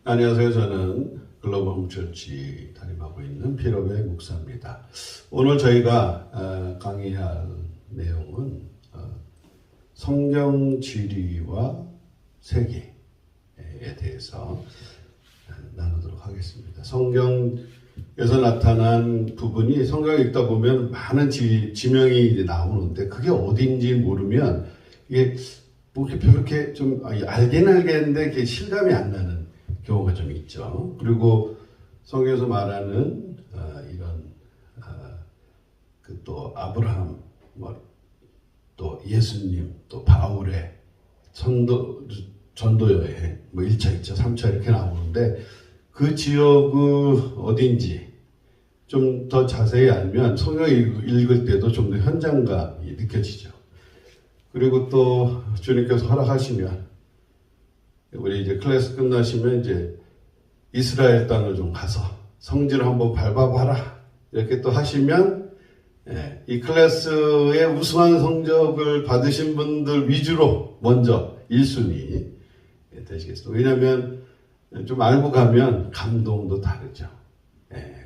안녕하세요. 저는 글로벌 홈처치 담임하고 있는 피로베 목사입니다. 오늘 저희가 강의할 내용은 성경 지리와 세계에 대해서 나누도록 하겠습니다. 성경에서 나타난 부분이 성경을 읽다 보면 많은 지명이 이제 나오는데 그게 어딘지 모르면 이게 뭐 이렇게 좀 알긴 알겠는데 그게 실감이 안 나는 경우가 좀 있죠. 그리고 성경에서 말하는 이런 그 또 아브라함, 또 예수님, 또 바울의 전도 여행, 1차, 2차, 3차 이렇게 나오는데 그 지역은 어딘지 좀 더 자세히 알면 성경을 읽을 때도 좀 더 현장감이 느껴지죠. 그리고 또 주님께서 허락하시면 우리 이제 클래스 끝나시면 이제 이스라엘 땅을 좀 가서 성지를 한번 밟아봐라 이렇게 또 하시면 이 클래스의 우수한 성적을 받으신 분들 위주로 먼저 1순위 되시겠습니다. 왜냐하면 좀 알고 가면 감동도 다르죠.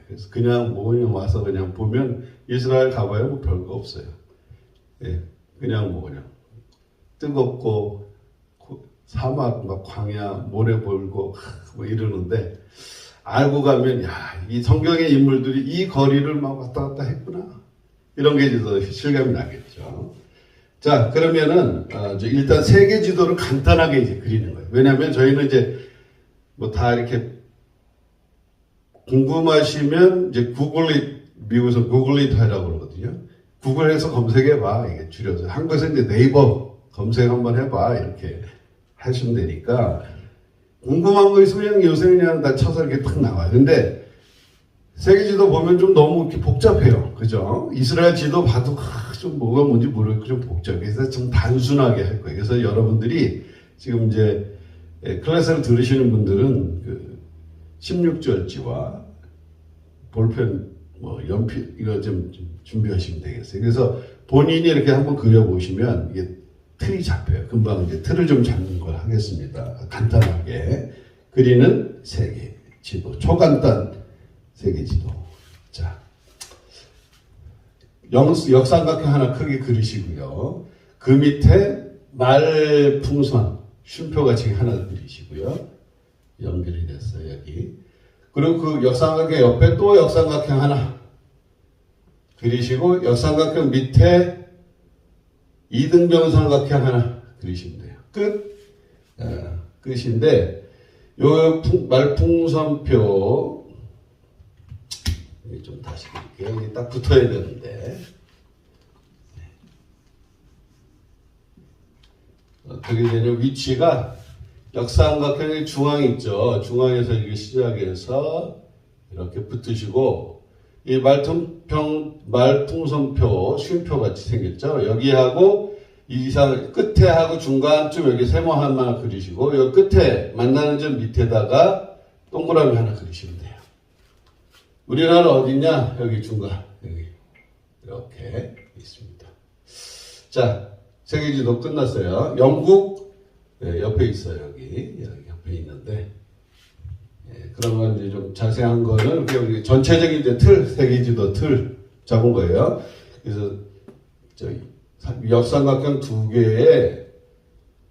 그래서 그냥 그냥 와서 그냥 보면 이스라엘 가봐야 뭐 별거 없어요. 그냥 그냥 뜨겁고 사막, 광야, 모래 볼고 이러는데 알고 가면 이 성경의 인물들이 이 거리를 막 왔다 갔다 했구나. 이런 게 더 실감이 나겠죠. 자, 그러면은 일단 세계 지도를 간단하게 이제 그리는 거예요. 왜냐하면 저희는 이제 뭐 다 이렇게 궁금하시면 이제 미국에서 구글릿이라고 그러거든요. 구글에서 검색해봐. 이게 줄여서 한국에서 이제 네이버 검색 한번 해봐. 이렇게 하시면 되니까 궁금한 거 있으면 그냥 요새 그냥 다 쳐서 이렇게 탁 나와요. 근데 세계 지도 보면 좀 너무 이렇게 복잡해요. 그죠? 이스라엘 지도 봐도 좀 뭐가 뭔지 모르겠고 좀 복잡해. 그래서 좀 단순하게 할 거예요. 그래서 여러분들이 지금 이제 클래스를 들으시는 분들은 그 16절지와 볼펜, 연필 이거 좀 준비하시면 되겠어요. 그래서 본인이 이렇게 한번 그려보시면 이게 틀이 잡혀요. 금방 이제 틀을 좀 잡는 걸 하겠습니다. 간단하게 그리는 세계 지도, 초간단 세계 지도. 자, 역삼각형 하나 크게 그리시고요. 그 밑에 말풍선, 쉼표같이 하나 그리시고요. 연결이 됐어요, 여기. 그리고 그 역삼각형 옆에 또 역삼각형 하나 그리시고 역삼각형 밑에 이등변 삼각형 하나 그리시면 돼요. 끝. 끝인데 요 말풍선표 좀 다시 그릴게요. 여기 딱 붙어야 되는데 어떻게 되냐면 위치가 역삼각형의 중앙 있죠. 중앙에서 이렇게 시작해서 이렇게 붙으시고 이 말풍선표, 쉼표 같이 생겼죠. 여기하고 이상 끝에 하고 중간쯤 여기 세모 하나 그리시고 여기 끝에 만나는 점 밑에다가 동그라미 하나 그리시면 돼요. 우리나라 어디냐? 여기 중간 여기 이렇게 있습니다. 자, 세계지도 끝났어요. 영국 옆에 있어요. 여기 옆에 있는데. 그러면 이제 좀 자세한 거는 여기 전체적인 이제 세계지도 틀 잡은 거예요. 그래서 저희 역삼각형 2개에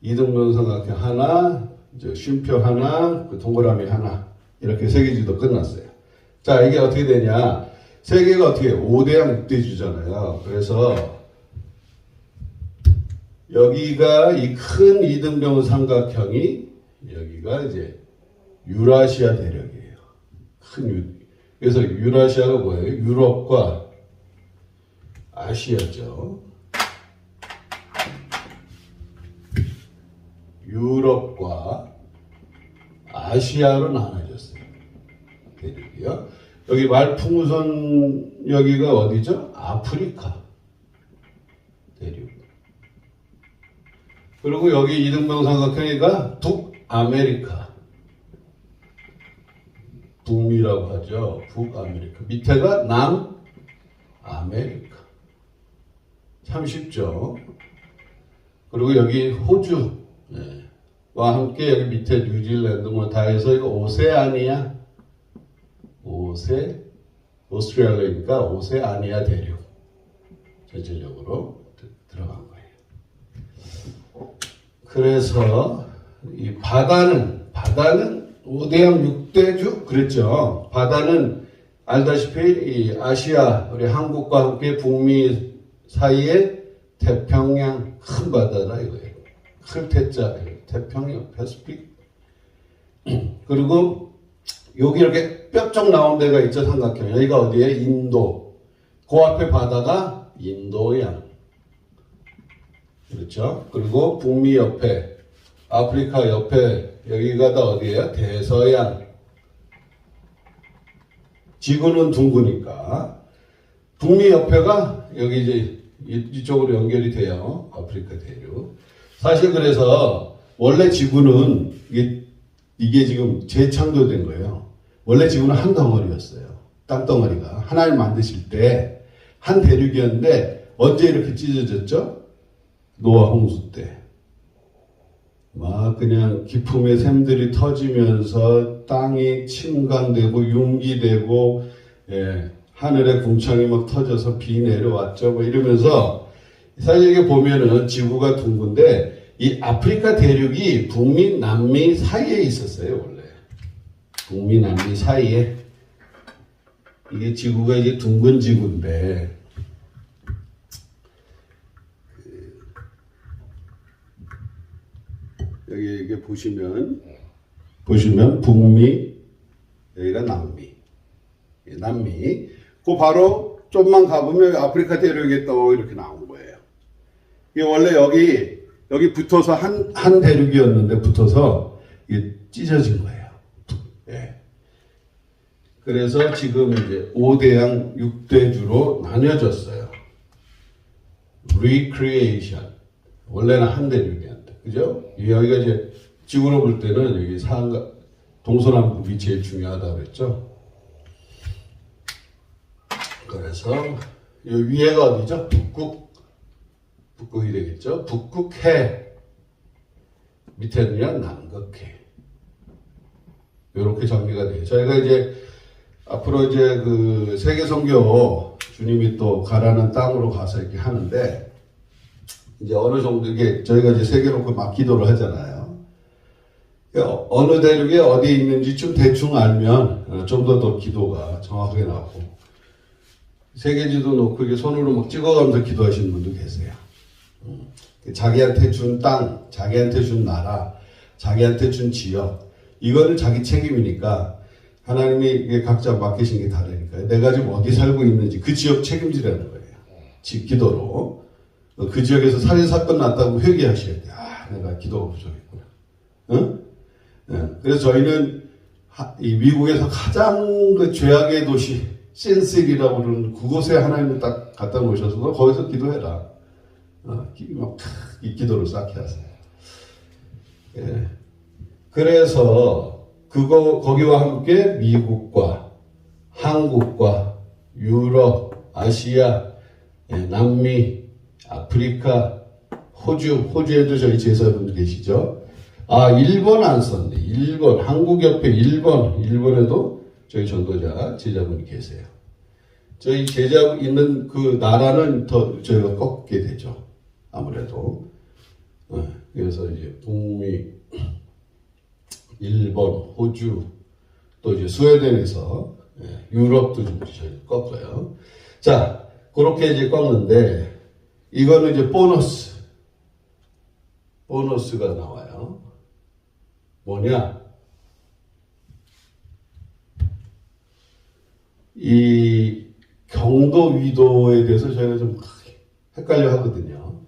이등변 삼각형 하나, 쉼표 하나, 동그라미 하나 이렇게 세계지도 끝났어요. 자, 이게 어떻게 되냐? 세계가 어떻게 5대양 6대주잖아요. 그래서 여기가 이 큰 이등변 삼각형이 여기가 이제 유라시아 대륙이에요. 그래서 유라시아가 뭐예요? 유럽과 아시아죠. 유럽과 아시아로 나눠졌어요. 대륙이요. 여기 말풍선 여기가 어디죠? 아프리카 대륙. 그리고 여기 이등변 삼각형이가 북아메리카. 북미라고 하죠. 북아메리카. 밑에가 남아메리카. 참 쉽죠. 그리고 여기 호주. 함께 여기 밑에 뉴질랜드 뭐 다 해서 이거 오세아니아, 오스트레일리아니까 오세아니아 대륙 전체적으로 들어간 거예요. 그래서 이 바다는 5대양 6대주 그랬죠. 바다는 알다시피 이 아시아 우리 한국과 함께 북미 사이에 태평양 큰 바다다 이거예요. 큰 태자 태평양 패시픽. 그리고 여기 이렇게 뼈쪽 나온 데가 있죠. 삼각형. 여기가 어디에? 인도. 그 앞에 바다가 인도양. 그렇죠. 그리고 북미 옆에 아프리카 옆에 여기가 다 어디예요? 대서양. 지구는 둥그니까 북미 옆에가 여기 이제 이쪽으로 연결이 돼요. 아프리카 대륙. 사실 그래서 원래 지구는 이게 지금 재창조된 거예요. 원래 지구는 한 덩어리였어요. 땅덩어리가. 하나님 만드실 때 한 대륙이었는데 언제 이렇게 찢어졌죠? 노아 홍수 때. 막 그냥 기품의 샘들이 터지면서 땅이 침강되고 융기되고 하늘에 궁창이 막 터져서 비 내려왔죠. 뭐 이러면서 사실 이게 보면은 지구가 둥근데 이 아프리카 대륙이 북미 남미 사이에 있었어요. 원래 북미 남미 사이에 이게 지구가 이제 둥근 지구인데 여기 이게 보시면 북미 여기가 남미 그 바로 좀만 가보면 아프리카 대륙에 또 이렇게 나온 거예요. 이게 원래 여기 붙어서 한 대륙이었는데 붙어서 이게 찢어진 거예요. 예. 그래서 지금 이제 5대양 6대주로 나뉘어졌어요. Recreation. 원래는 한 대륙이었는데, 그죠? 여기가 이제 지구로 볼 때는 여기 동서남북이 제일 중요하다고 그랬죠. 그래서 여기 위에가 어디죠? 북극이 되겠죠. 북극해. 밑에는요 남극해. 이렇게 정리가 돼요. 저희가 이제 앞으로 이제 그 세계 선교 주님이 또 가라는 땅으로 가서 이렇게 하는데 이제 어느 정도 이게 저희가 이제 세계 놓고 막 기도를 하잖아요. 어느 대륙에 어디 있는지 좀 대충 알면 좀 더 기도가 정확하게 나오고 세계지도 놓고 이렇게 손으로 막 찍어가면서 기도하시는 분도 계세요. 자기한테 준 땅, 자기한테 준 나라, 자기한테 준 지역 이거는 자기 책임이니까 하나님이 각자 맡기신 게 다르니까요. 내가 지금 어디 살고 있는지 그 지역 책임지라는 거예요. 기도로. 그 지역에서 살인사건 났다고 회개하셔야 돼. 아, 내가 기도가 부족했구나. 응? 네. 그래서 저희는 이 미국에서 가장 그 죄악의 도시, 신실이라고 그러는 그곳에 하나님을 딱 갖다 놓으셔서 거기서 기도해라. 이 기도를 쌓게 하세요. 예. 그래서 거기와 함께 미국과 한국과 유럽, 아시아, 남미, 아프리카, 호주에도 저희 제사분들 계시죠? 아, 일본 안 썼네. 일본, 한국 옆에 일본에도 저희 전도자, 제자분이 계세요. 저희 제자 있는 그 나라는 더 저희가 꺾게 되죠. 아무래도. 그래서 이제 북미, 일본, 호주, 또 이제 스웨덴에서 유럽도 좀 저희 꺾어요. 자, 그렇게 이제 꺾는데 이거는 이제 보너스가 나와요. 뭐냐? 이 경도 위도에 대해서 저희가 좀 헷갈려 하거든요.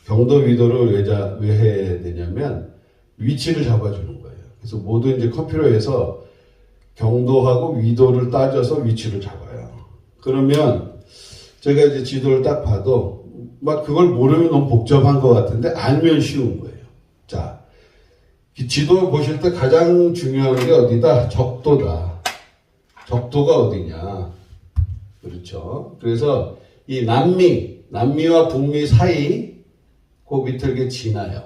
경도 위도를 왜 해야 되냐면 위치를 잡아주는 거예요. 그래서 모든 이제 컴퓨터에서 경도하고 위도를 따져서 위치를 잡아요. 그러면 제가 이제 지도를 딱 봐도 막 그걸 모르면 너무 복잡한 것 같은데 알면 쉬운 거예요. 자, 지도 보실 때 가장 중요한 게 어디다? 적도다. 적도가 어디냐? 그렇죠. 그래서 이 남미와 북미 사이 그 밑을 이렇게 지나요.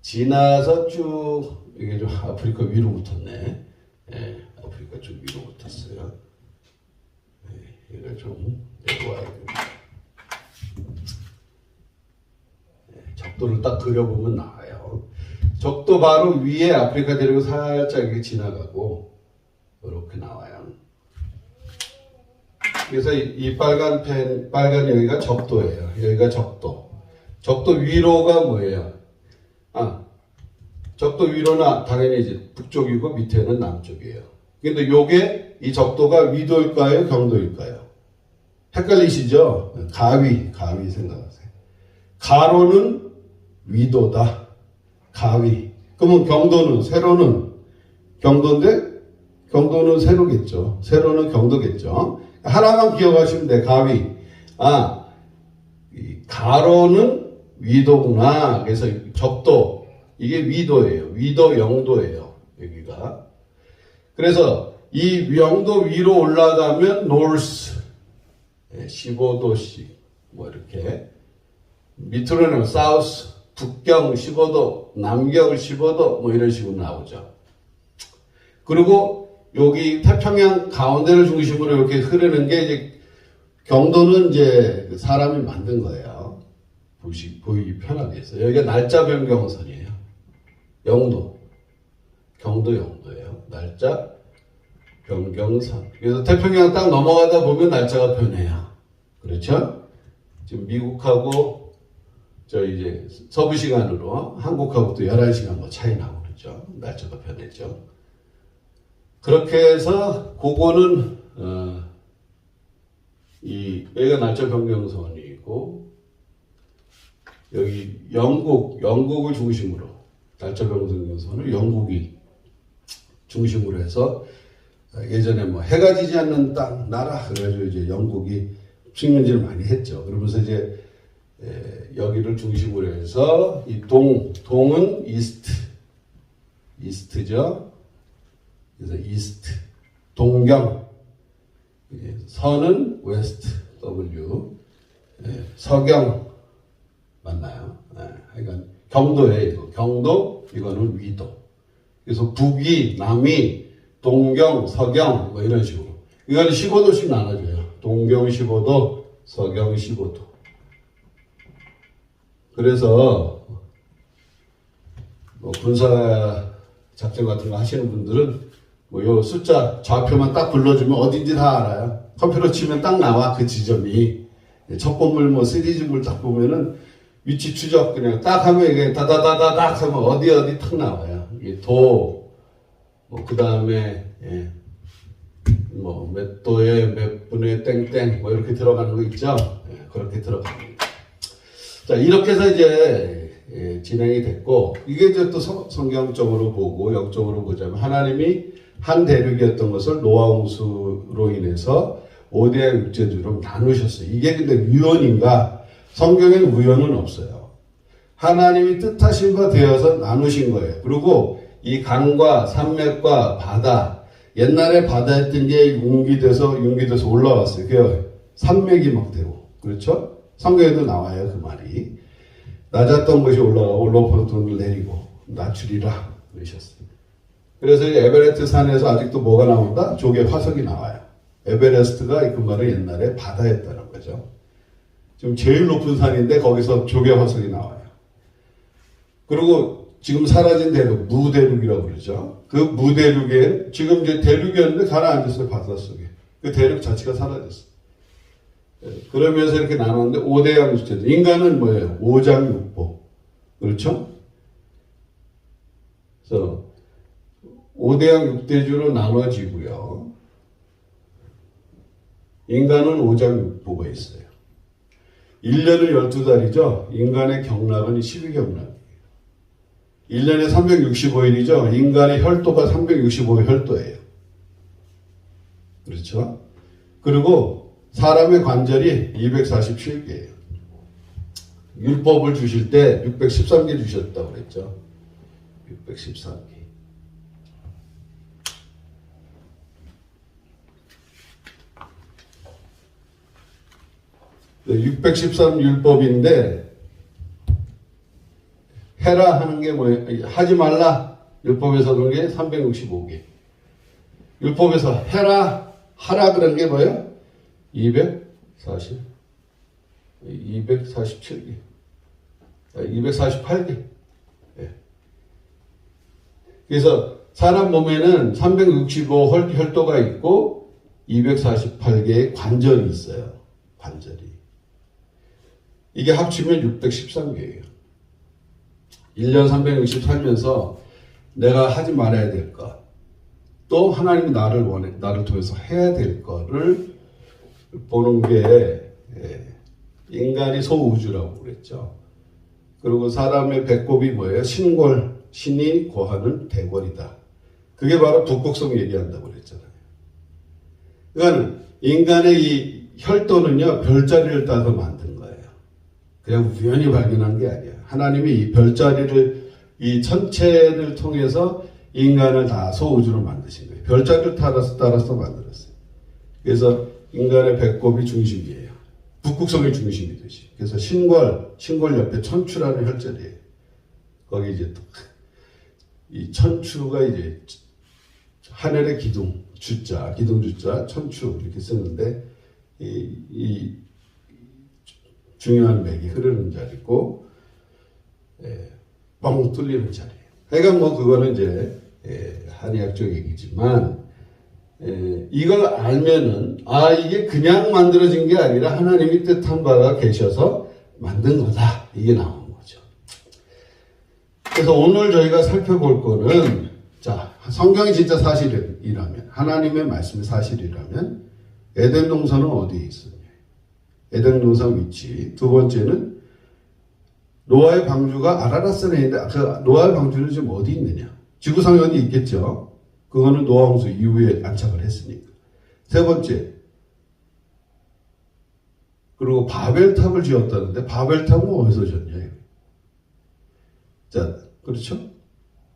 지나서 쭉 이게 좀 아프리카 위로 붙었네. 예, 아프리카 쭉 위로 붙었어요. 예, 얘가 좀 내려와야 됩니다. 예, 적도를 딱 그려보면 나와요. 적도 바로 위에 아프리카 대륙을 살짝 이렇게 지나가고 이렇게 나와요. 그래서 이 빨간 여기가 적도예요. 여기가 적도. 적도 위로가 뭐예요? 적도 위로는 당연히 이제 북쪽이고 밑에는 남쪽이에요. 근데 요게 이 적도가 위도일까요? 경도일까요? 헷갈리시죠? 가위 생각하세요. 가로는 위도다. 가위. 그러면 경도는, 세로는 경도인데 경도는 세로겠죠. 세로는 경도겠죠. 하나만 기억하시면 돼. 가위. 이 가로는 위도구나. 그래서 적도. 이게 위도예요. 위도 영도예요. 여기가. 그래서 이 영도 위로 올라가면 north 15도씩 뭐 이렇게 밑으로는 south 북경 15도, 남경 15도 뭐 이런 식으로 나오죠. 그리고 여기 태평양 가운데를 중심으로 이렇게 흐르는 게 이제 경도는 이제 사람이 만든 거예요. 보이기 편하게 해서. 여기가 날짜 변경선이에요. 영도. 경도 영도예요. 날짜 변경선. 그래서 태평양 딱 넘어가다 보면 날짜가 변해요. 그렇죠? 지금 미국하고 저 이제 서부 시간으로 한국하고 또 11시간 뭐 차이 나고 그러죠. 날짜가 변했죠. 그렇게 해서 그거는 여기가 날짜 변경선이고 여기 영국을 중심으로 날짜 변경선을 영국이 중심으로 해서 예전에 뭐 해가 지지 않는 땅 나라 그래가지고 이제 영국이 식민지를 많이 했죠. 그러면서 이제 여기를 중심으로 해서 이 동은 이스트죠. 그래서 이스트 동경, 서는 웨스트 W, 서경 맞나요? 하여간 경도예요. 경도 이거는 위도. 그래서 북위, 남위, 동경, 서경 뭐 이런 식으로. 이거는 15도씩 나눠져요. 동경 15도, 서경 15도. 그래서 뭐 군사 작전 같은 거 하시는 분들은 뭐 요 숫자 좌표만 딱 불러주면 어딘지 다 알아요. 컴퓨터 치면 딱 나와 그 지점이. 첫 건물 뭐 시리즈물 딱 보면은 위치 추적 그냥 딱 하면 이게 다다다다닥 하면 어디 탁 나와요. 이 도, 뭐 그 다음에 뭐 몇 도에 몇 분에 땡땡 뭐 이렇게 들어가는 거 있죠. 그렇게 들어갑니다. 자 이렇게 해서 이제 진행이 됐고 이게 이제 또 성경적으로 보고 영적으로 보자면 하나님이 한 대륙이었던 것을 노아 홍수로 인해서 5대 육제주로 나누셨어요. 이게 근데 우연인가? 성경에는 우연은 없어요. 하나님이 뜻하신 바 되어서 나누신 거예요. 그리고 이 강과 산맥과 바다, 옛날에 바다였던 게 융기돼서 올라왔어요. 그 산맥이 막 되고, 그렇죠? 성경에도 나와요, 그 말이. 낮았던 것이 올라가고, 높은 돈을 내리고, 낮추리라, 그러셨어요. 그래서 에베레스트 산에서 아직도 뭐가 나온다? 조개 화석이 나와요. 에베레스트가 그 말은 옛날에 바다였다는 거죠. 지금 제일 높은 산인데 거기서 조개 화석이 나와요. 그리고 지금 사라진 대륙, 무대륙이라고 그러죠. 그 무대륙에 지금 이제 대륙이었는데 가라앉았어요, 바닷속에. 그 대륙 자체가 사라졌어요. 그러면서 이렇게 나눴는데 5대양 주체들. 인간은 뭐예요? 5장6보. 그렇죠? 그래서 5대양 6대주로 나눠지고요. 인간은 5장6보가 있어요. 1년은 12달이죠. 인간의 경락은 12경락이에요. 1년에 365일이죠. 인간의 혈도가 365일 혈도예요. 그렇죠? 그리고 사람의 관절이 247개예요. 율법을 주실 때 613개 주셨다고 그랬죠. 613개. 네, 613 율법인데 해라 하는 게 뭐예요? 하지 말라. 율법에서 그런 게 365개. 율법에서 해라, 하라 그런 게 뭐예요? 247개. 248개. 예. 그래서 사람 몸에는 365 혈도가 있고 248개의 관절이 있어요. 관절이. 이게 합치면 613개예요. 1년 360 살면서 내가 하지 말아야 될 것, 또 하나님이 나를 통해서 해야 될 거를 보는 게 인간이 소우주라고 그랬죠. 그리고 사람의 배꼽이 뭐예요? 신골, 신이 고하는 대골이다. 그게 바로 북극성 얘기한다고 그랬잖아요. 그러니까 인간의 이 혈도는요, 별자리를 따서 만든 거예요. 그냥 우연히 발견한 게 아니에요. 하나님이 이 별자리를, 이 천체를 통해서 인간을 다 소우주로 만드신 거예요. 별자리를 따라서 만들었어요. 그래서 인간의 배꼽이 중심이에요. 북극성이 중심이 되지. 그래서 신골 옆에 천추라는 혈자리예요. 거기 이제 또 이 천추가 이제 하늘의 기둥 주자, 천추 이렇게 쓰는데 이 중요한 맥이 흐르는 자리고 뻥 뚫리는 자리예요. 그러니까 뭐 그거는 이제 한의학적 얘기지만 이걸 알면은 이게 그냥 만들어진 게 아니라 하나님이 뜻한 바가 계셔서 만든 거다. 이게 나오는 거죠. 그래서 오늘 저희가 살펴볼 거는 자, 성경이 진짜 사실이라면, 하나님의 말씀이 사실이라면 에덴 동산은 어디에 있었냐? 에덴 동산 위치. 두 번째는 노아의 방주가 아라랏산에 있는데 그 노아의 방주는 지금 어디 있느냐? 지구상에 어디 있겠죠? 그거는 노아 홍수 이후에 안착을 했으니까. 세 번째, 그리고 바벨탑을 지었다는데 바벨탑은 어디서 지었냐? 자, 그렇죠?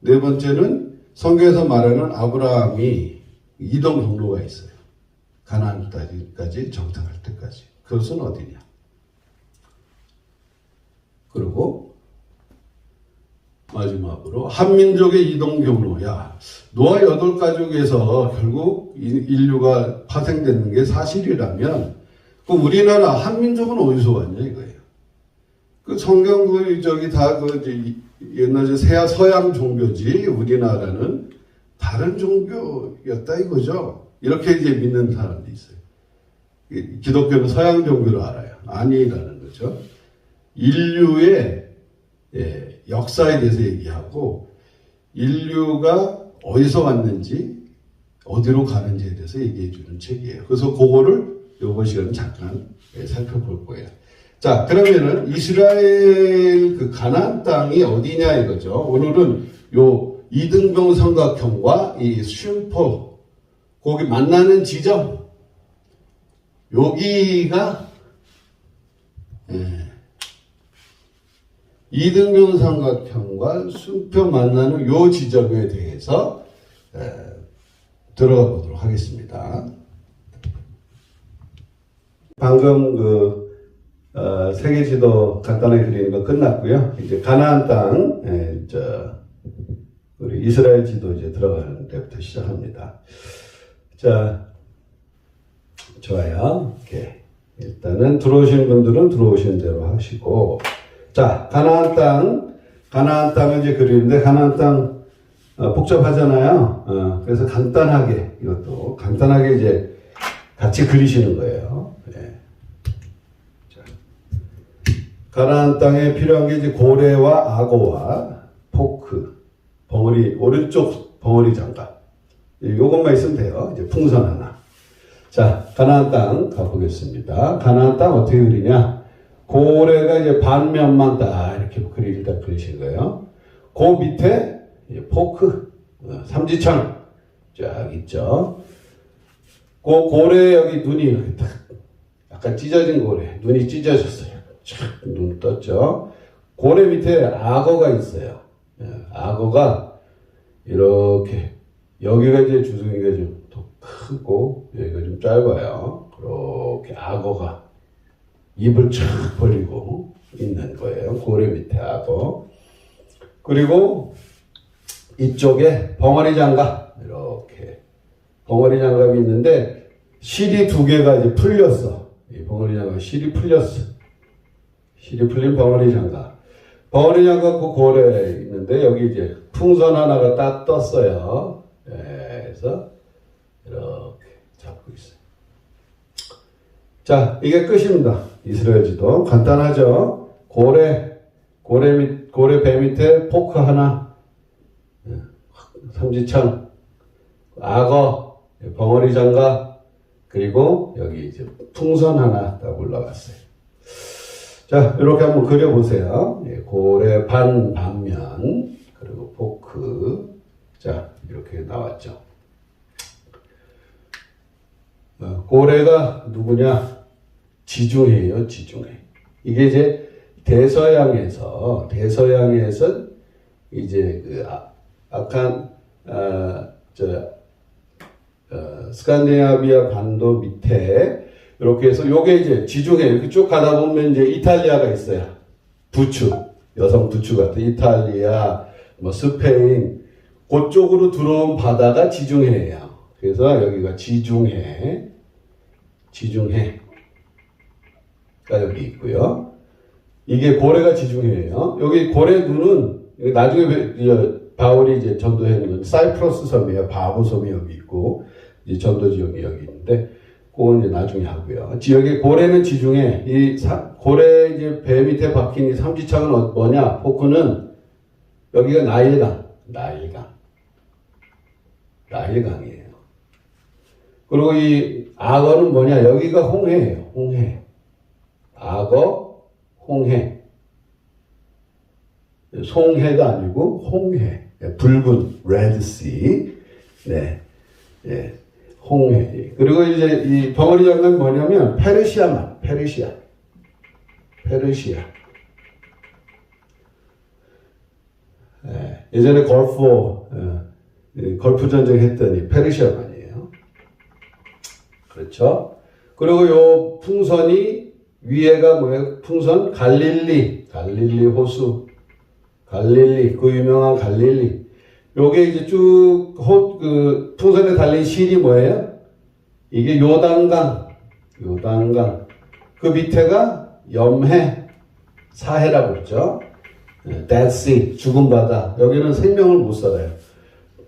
네 번째는 성경에서 말하는 아브라함이 이동 경로가 있어요. 가나안 땅까지 정착할 때까지. 그것은 어디냐? 그리고 마지막으로 한민족의 이동 경로야. 노아 8가족에서 결국 인류가 파생되는 게 사실이라면 그 우리나라 한민족은 어디서 왔냐 이거예요. 그 성경 옛날 서양 종교지 우리나라는 다른 종교였다 이거죠. 이렇게 이제 믿는 사람도 있어요. 기독교는 서양 종교로 알아요. 아니라는 거죠. 인류의 역사에 대해서 얘기하고 인류가 어디서 왔는지 어디로 가는지에 대해서 얘기해 주는 책이에요. 그래서 그거를 이번 시간에 잠깐 살펴볼 거예요. 자, 그러면은 이스라엘 그 가나안 땅이 어디냐 이거죠. 오늘은 요 이등병 삼각형과 이 쉼포 거기 만나는 지점 여기가 이등병 삼각형과 쉼표 만나는 요 지점에 대해서 들어가 보도록 하겠습니다. 방금 세계 지도 간단하게 그리는 거 끝났고요. 이제 가나안 땅, 우리 이스라엘 지도 이제 들어가는 데부터 시작합니다. 자, 좋아요. 이렇게. 일단은 들어오시는 분들은 들어오시는 대로 하시고, 자, 가나안 땅을 이제 그리는데, 가나안 땅, 복잡하잖아요. 그래서 간단하게, 이것도 간단하게 이제 같이 그리시는 거예요. 네. 자, 가나안 땅에 필요한 게 이제 고래와 악어와 포크, 벙어리, 오른쪽 벙어리 장갑. 요것만 있으면 돼요. 이제 풍선 하나. 자, 가나안 땅 가보겠습니다. 가나안 땅 어떻게 그리냐? 고래가 이제 반면만 딱 이렇게 그리신 거예요. 그 밑에 이제 포크, 삼지창 쫙 있죠. 그 고래 여기 눈이 딱 약간 찢어진 고래, 눈이 찢어졌어요. 촥 눈 떴죠. 고래 밑에 악어가 있어요. 악어가 이렇게 여기가 이제 주둥이가 좀 더 크고 여기가 좀 짧아요. 그렇게 악어가 입을 쫙 벌리고 있는 거예요. 고래 밑에 악어. 그리고 이쪽에 벙어리 장갑, 이렇게 벙어리 장갑이 있는데 실이 두 개가 이제 풀렸어. 이 벙어리 장갑 실이 풀렸어. 실이 풀린 벙어리 장갑. 벙어리 장갑 그 고래 있는데 여기 이제 풍선 하나가 딱 떴어요. 그래서 이렇게 잡고 있어요. 자, 이게 끝입니다. 이스라엘지도 간단하죠. 고래 배 밑에 포크 하나, 삼지창, 악어, 벙어리 장갑, 그리고 여기 이제 풍선 하나 딱 올라갔어요. 자, 이렇게 한번 그려보세요. 고래 반면, 그리고 포크. 자, 이렇게 나왔죠. 고래가 누구냐? 지중해예요, 지중해. 이게 이제 대서양에서 이제 그 스칸디나비아 반도 밑에 이렇게 해서 요게 이제 지중해 이렇게 쭉 가다 보면 이제 이탈리아가 있어요. 부추, 여성 부추 같은 이탈리아, 뭐 스페인 그쪽으로 들어온 바다가 지중해예요. 그래서 여기가 지중해가 여기 있고요. 이게 고래가 지중해예요. 여기 고래 눈은 나중에 바울이 이제 전도했는 사이프러스 섬이에요. 바브 섬이 여기 있고 이제 전도 지역이 여기 있는데 그건 이제 나중에 하고요. 지역의 고래는 지중해. 고래 이제 배 밑에 박힌 이 삼지창은 뭐냐? 포크는 여기가 나일강이에요. 그리고 이 악어는 뭐냐? 여기가 홍해예요. 홍해. 악어, 홍해. 송해가 아니고 홍해. 붉은 레드씨. 네. 예. 홍해. 그리고 이제 이 벙어리 장갑이 뭐냐면 페르시아. 예. 예전에 걸프 전쟁 했더니 페르시아만이에요. 그렇죠? 그리고 요 풍선이 위에가 뭐예요? 풍선 갈릴리 호수. 그 유명한 갈릴리. 요게 이제 쭉, 풍선에 달린 실이 뭐예요? 이게 요단강. 그 밑에가 염해, 사해라고 그러죠. Dead Sea, 죽은 바다. 여기는 생명을 못 살아요.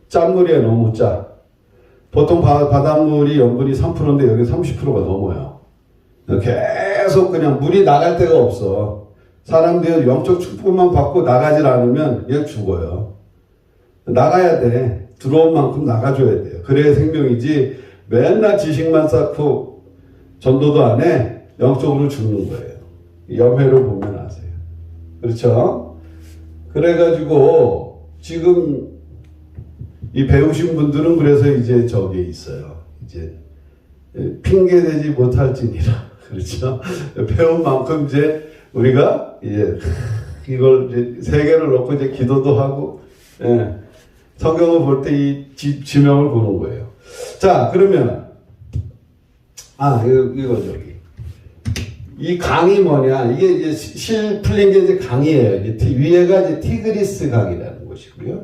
짠물이에요, 너무 짜. 보통 바닷물이 염분이 3%인데 여기 30%가 넘어요. 계속 그냥 물이 나갈 데가 없어. 사람들이 영적 축복만 받고 나가질 않으면 얘 죽어요. 나가야 돼. 들어온 만큼 나가줘야 돼요. 그래야 생명이지 맨날 지식만 쌓고 전도도 안 해. 영적으로 죽는 거예요. 염해를 보면 아세요. 그렇죠? 그래가지고 지금 이 배우신 분들은 그래서 이제 저기에 있어요. 이제 핑계대지 못할지니라. 그렇죠? 배운 만큼 이제 우리가 이제 이걸 이제 세계를 놓고 이제 기도도 하고, 예. 성경을 볼 때 이 지명을 보는 거예요. 자, 그러면 이거 저기 이 강이 뭐냐? 이게 이제 실 풀린 게 이제 강이에요. 이제 위에가 이제 티그리스 강이라는 곳이고요.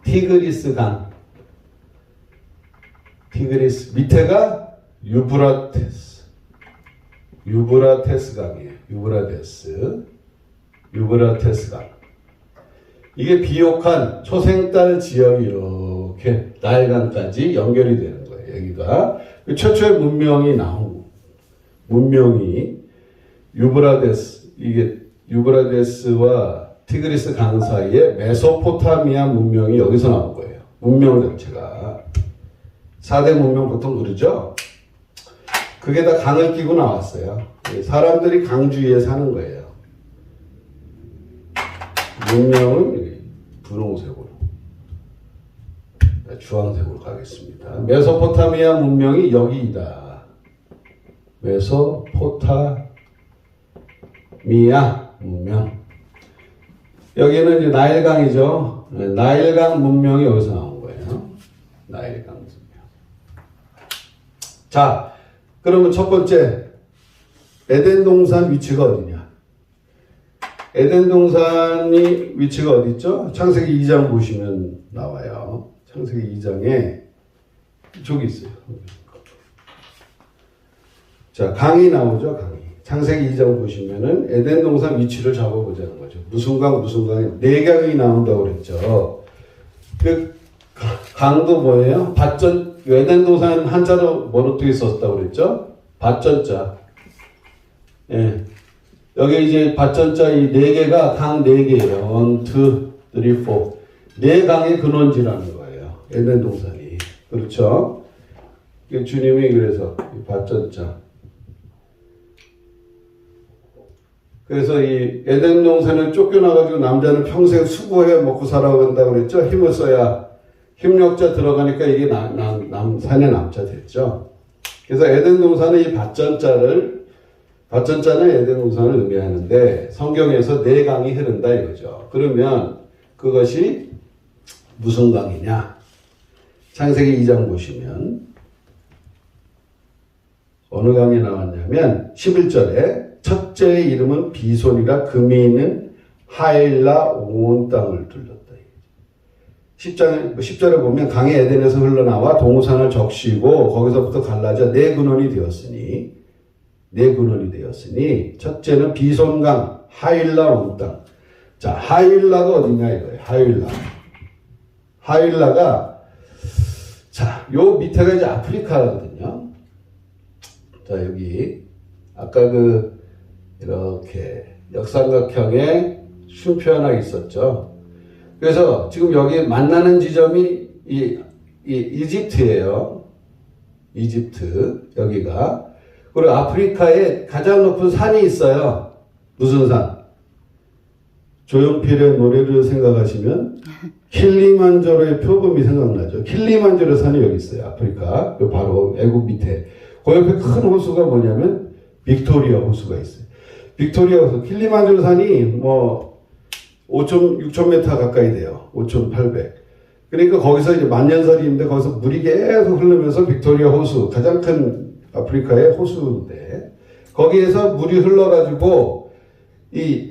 티그리스 강. 밑에가 유브라테스 강이에요. 유브라테스 강. 이게 비옥한 초생달 지역이 이렇게 나일강까지 연결이 되는 거예요. 여기가 최초의 문명이 유브라데스와 티그리스 강 사이에 메소포타미아 문명이 여기서 나온 거예요. 문명 자체가 4대 문명 보통 그러죠. 그게 다 강을 끼고 나왔어요. 사람들이 강 주위에 사는 거예요. 문명은 분홍색으로, 주황색으로 가겠습니다. 메소포타미아 문명이 여기이다. 메소포타미아 문명. 여기는 이제 나일강이죠. 나일강 문명이 여기서 나온 거예요. 나일강 문명. 자, 그러면 첫 번째, 에덴 동산 위치가 어디냐? 에덴 동산이 위치가 어디 있죠? 창세기 2장 보시면 나와요. 창세기 2장에 저기 있어요. 자, 강이 나오죠, 강이. 창세기 2장 보시면은 에덴 동산 위치를 잡아보자는 거죠. 무슨 강, 무슨 강이, 네 강이 나온다고 그랬죠. 그 강도 뭐예요? 밭전, 에덴 동산 한자로 뭐로 어떻게 썼다고 그랬죠? 밭전자. 예. 여기 이제 밭전자 이 네 개가 강 네 개예요. 1, 2, 3, 4. 네 강의 근원지라는 거예요. 에덴 동산이. 그렇죠? 주님이 그래서 이 밭전자. 그래서 이 에덴 동산을 쫓겨나가지고 남자는 평생 수고해 먹고 살아간다고 그랬죠? 힘을 써야 힘력자 들어가니까 이게 산의 남자 됐죠? 그래서 에덴 동산은 이 밭전자는 에덴 동산을 의미하는데 성경에서 네 강이 흐른다 이거죠. 그러면 그것이 무슨 강이냐? 창세기 2장 보시면 어느 강이 나왔냐면 11절에 첫째의 이름은 비손이라 금이 있는 하일라 온 땅을 둘렀다. 10절에 보면 강이 에덴에서 흘러나와 동산을 적시고 거기서부터 갈라져 네 근원이 되었으니 첫째는 비손강 하일라 온 땅. 자, 하일라가 어디냐 이거예요. 하일라가 자, 요 밑에가 이제 아프리카거든요. 자, 여기 아까 이렇게 역삼각형의 쉼표 하나 있었죠. 그래서 지금 여기 만나는 지점이 이집트예요. 이집트 여기가. 그리고 아프리카에 가장 높은 산이 있어요. 무슨 산? 조용필의 노래를 생각하시면 킬리만자로의 표범이 생각나죠. 킬리만자로 산이 여기 있어요. 아프리카. 바로 애국 밑에. 그 옆에 큰 호수가 뭐냐면 빅토리아 호수가 있어요. 빅토리아 호수. 킬리만자로 산이 6,000m 가까이 돼요. 5,800. 그러니까 거기서 이제 만년설이 있는데 거기서 물이 계속 흐르면서 빅토리아 호수, 가장 큰 아프리카의 호수인데 거기에서 물이 흘러가지고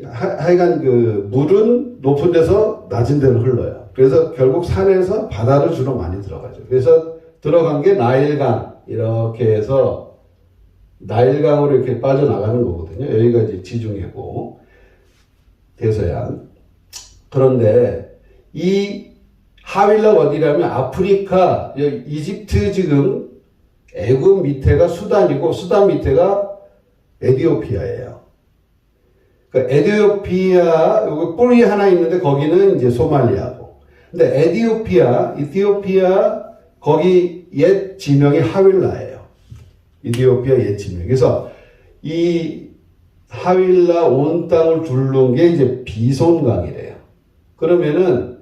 하여간 물은 높은 데서 낮은 데로 흘러요. 그래서 결국 산에서 바다로 주로 많이 들어가죠. 그래서 들어간 게 나일강 이렇게 해서 나일강으로 이렇게 빠져나가는 거거든요. 여기가 이제 지중해고 대서양. 그런데 이 하윌라 어디라면 아프리카, 이집트 지금 애굽 밑에가 수단이고 수단 밑에가 에티오피아예요. 그러니까 에티오피아 여기 뿔이 하나 있는데 거기는 이제 소말리아고. 근데 에티오피아 거기 옛 지명이 하윌라예요. 에티오피아 옛 지명. 그래서 이 하윌라 온 땅을 둘른 게 이제 비손강이래요. 그러면은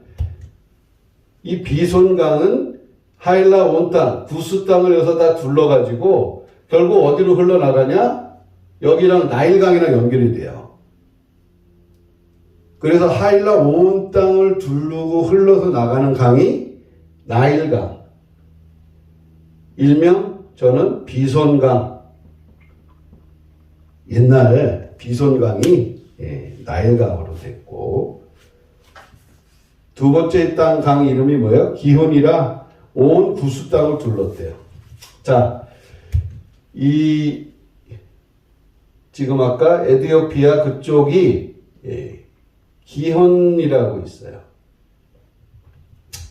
이 비손강은 하일라 온 땅, 구스 땅을 여기서 다 둘러가지고 결국 어디로 흘러나가냐? 여기랑 나일강이랑 연결이 돼요. 그래서 하일라 온 땅을 둘르고 흘러서 나가는 강이 나일강. 일명 저는 비손강. 옛날에 비손강이 나일강으로 됐고 두 번째 땅 강 이름이 뭐예요? 기혼이라 온 구스 땅을 둘렀대요. 자, 지금 아까 에티오피아 그쪽이 기혼이라고 있어요.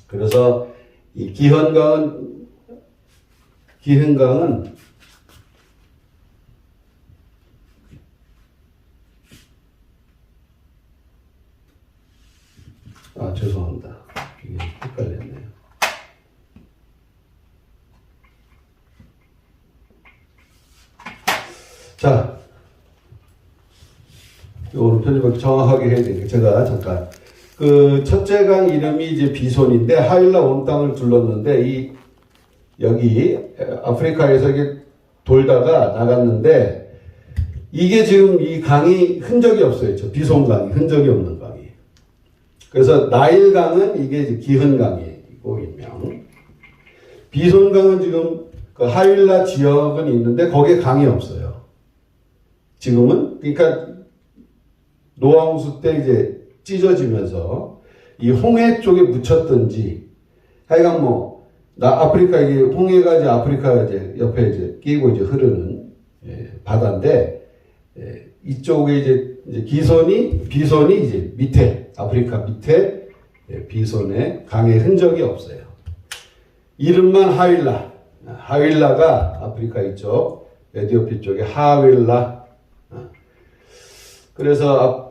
그래서 이 기혼강은 죄송합니다. 이게 헷갈렸네요. 자, 오늘 편집을 정확하게 해야 되니까 제가 잠깐 첫째 강 이름이 이제 비손인데 하일라 온 땅을 둘렀는데 여기 아프리카에서 이게 돌다가 나갔는데 이게 지금 이 강이 흔적이 없어요. 비손강이 흔적이 없는 강이. 그래서 나일강은 이게 이제 기흥강이고 일명. 비손강은 지금 그 하윌라 지역은 있는데 거기에 강이 없어요. 지금은 그러니까 노아 홍수 때 이제 찢어지면서 이 홍해 쪽에 묻혔든지 하여간 뭐 아프리카 이게 홍해가 이제 아프리카 이제 옆에 이제 끼고 이제 흐르는 바다인데 이쪽에 이제 비손이 이제 밑에 아프리카 밑에 비손에 강의 흔적이 없어요. 이름만 하윌라가 아프리카 이쪽 에티오피 쪽에 하윌라. 그래서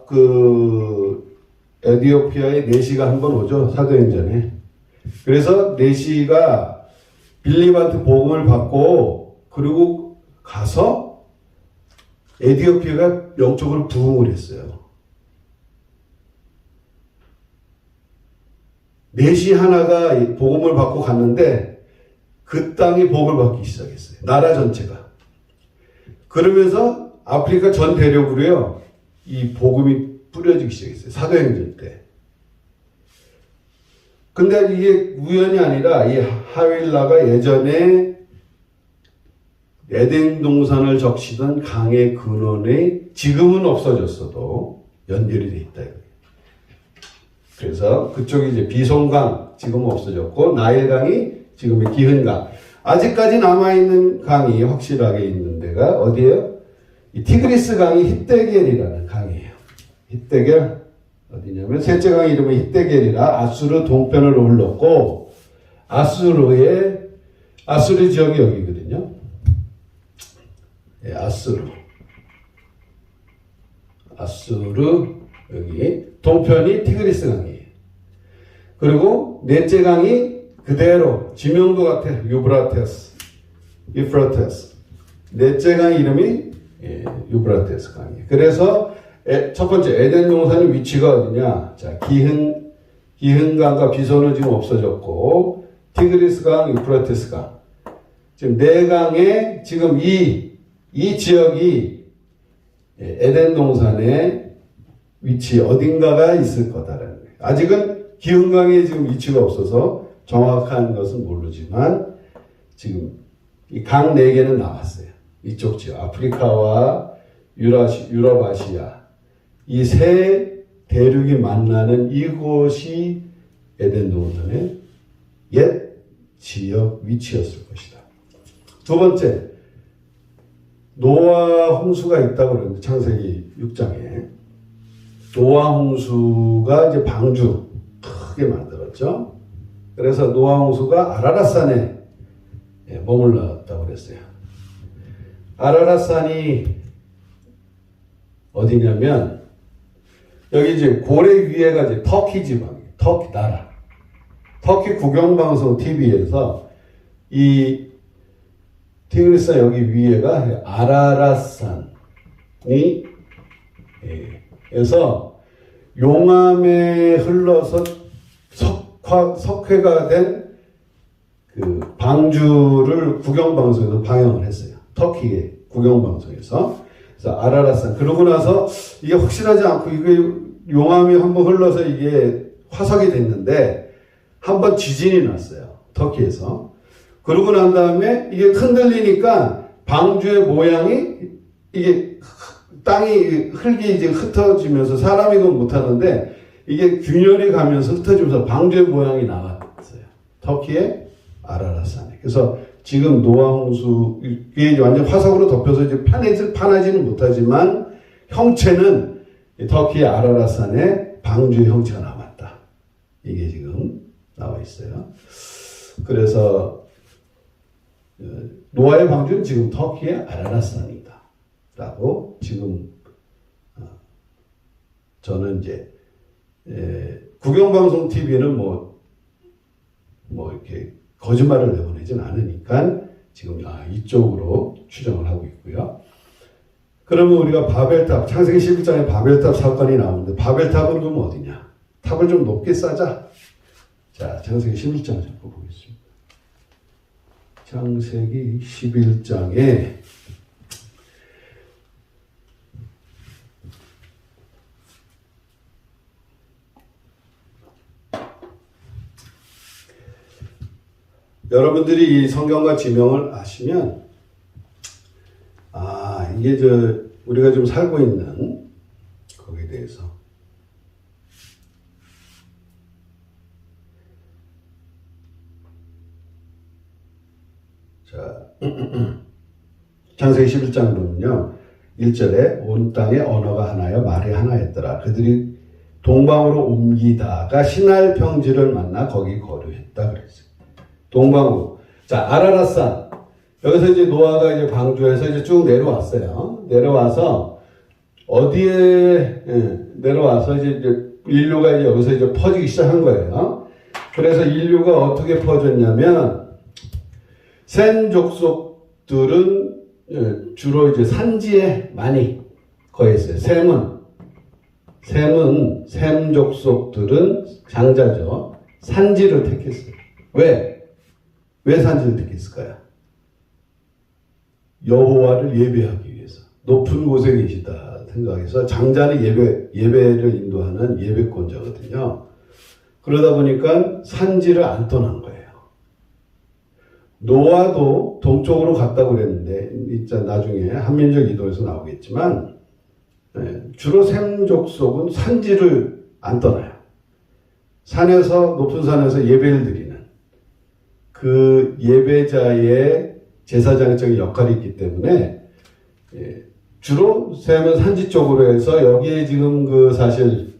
에티오피아에 내시가 한번 오죠. 사도행전에. 그래서 내시가 빌립한테 복음을 받고 그리고 가서 에티오피아가 영적으로 부흥을 했어요. 내시 하나가 복음을 받고 갔는데 그 땅이 복을 받기 시작했어요. 나라 전체가. 그러면서 아프리카 전 대륙으로요. 이 복음이 뿌려지기 시작했어요. 사도행전 때. 근데 이게 우연이 아니라 이 하윌라가 예전에 에덴 동산을 적시던 강의 근원에 지금은 없어졌어도 연결이 돼 있다. 그래서 그쪽이 이제 비송강 지금은 없어졌고 나일강이 지금의 기흥강. 아직까지 남아있는 강이 확실하게 있는 데가 어디예요? 이 티그리스 강이 히데겔이라는 강이에요. 히데겔 어디냐면 셋째 강 이름은 히데겔이라 아수르 동편을 흘렀고 아수르 지역이 여기거든요. 아수르 여기 동편이 티그리스 강이에요. 그리고 넷째 강이 그대로 지명도 같아 유브라테스. 넷째 강 이름이 유브라테스 강이에요. 그래서 첫 번째 에덴 동산의 위치가 어디냐? 자, 기흥강과 비손은 지금 없어졌고 티그리스 강, 유프라테스 강. 지금 네 강에 지금 이 지역이 에덴 동산의 위치 어딘가가 있을 거다라는 거예요. 아직은 기흥강에 지금 위치가 없어서 정확한 것은 모르지만 지금 이 강 네 개는 나왔어요. 이쪽 지역 아프리카와 유럽아시아 이 세 대륙이 만나는 이곳이 에덴 동산의 옛 지역 위치였을 것이다. 두 번째, 노아 홍수가 있다고 그러는데 창세기 6장에 노아 홍수가 이제 방주 크게 만들었죠. 그래서 노아 홍수가 아라랏산에 머물렀다고 그랬어요. 아라랏산이 어디냐면 여기 이제 고래 위에가 이제 터키 지방이에요. 터키 나라. 터키 국영방송 TV에서 이 티그리스 여기 위에가 아라랏산이 그래서 용암에 흘러서 석회가 된 그 방주를 국영방송에서 방영을 했어요. 터키의 국영방송에서. 그래서 아라랏산. 그러고 나서 이게 확실하지 않고 이게 용암이 한번 흘러서 이게 화석이 됐는데 한번 지진이 났어요. 터키에서. 그러고 난 다음에 이게 흔들리니까 방주의 모양이 이게 땅이 흙이 이제 흩어지면서 사람이 그건 못하는데 이게 균열이 가면서 흩어지면서 방주의 모양이 나왔어요. 터키의 아라랏산에. 그래서 지금 노아 홍수 이게 완전 화석으로 덮여서 이제 파내지는 못하지만 형체는 터키의 아라랏산에 방주의 형체가 남았다. 이게 지금 나와 있어요. 그래서 노아의 방주는 지금 터키의 아라랏산이다. 라고 지금 저는 이제 국영방송 TV는 뭐 이렇게 거짓말을 내보내진 않으니까 지금 이쪽으로 추정을 하고 있고요. 그러면 우리가 바벨탑, 창세기 11장에 바벨탑 사건이 나오는데 바벨탑은 그럼 어디냐? 탑을 좀 높게 쌓자. 자, 창세기 11장 잡고 보겠습니다. 창세기 11장에 여러분들이 이 성경과 지명을 아시면 이게 우리가 좀 살고 있는 거기에 대해서 자, 창세기 11장 보면요. 1절에 온 땅의 언어가 하나여 말이 하나였더라. 그들이 동방으로 옮기다가 시날 평지를 만나 거기 거류했다 그랬어요. 동방으로. 자, 아라랏산. 여기서 이제 노아가 이제 방주에서 이제 쭉 내려왔어요. 내려와서 어디에 내려와서 이제 인류가 이제 여기서 이제 퍼지기 시작한 거예요. 그래서 인류가 어떻게 퍼졌냐면 셈 족속들은 주로 이제 산지에 많이 거했어요. 셈 족속들은 장자죠. 산지를 택했어요. 왜 산지를 택했을까요? 여호와를 예배하기 위해서 높은 곳에 계시다 생각해서 장자는 예배를 인도하는 예배권자거든요. 그러다 보니까 산지를 안 떠난 거예요. 노아도 동쪽으로 갔다고 그랬는데 나중에 한민족 이동에서 나오겠지만 주로 셈 족속은 산지를 안 떠나요. 높은 산에서 예배를 드리는 그 예배자의 제사장적인 역할이 있기 때문에 주로 셈은 산지 쪽으로 해서 여기에 지금 사실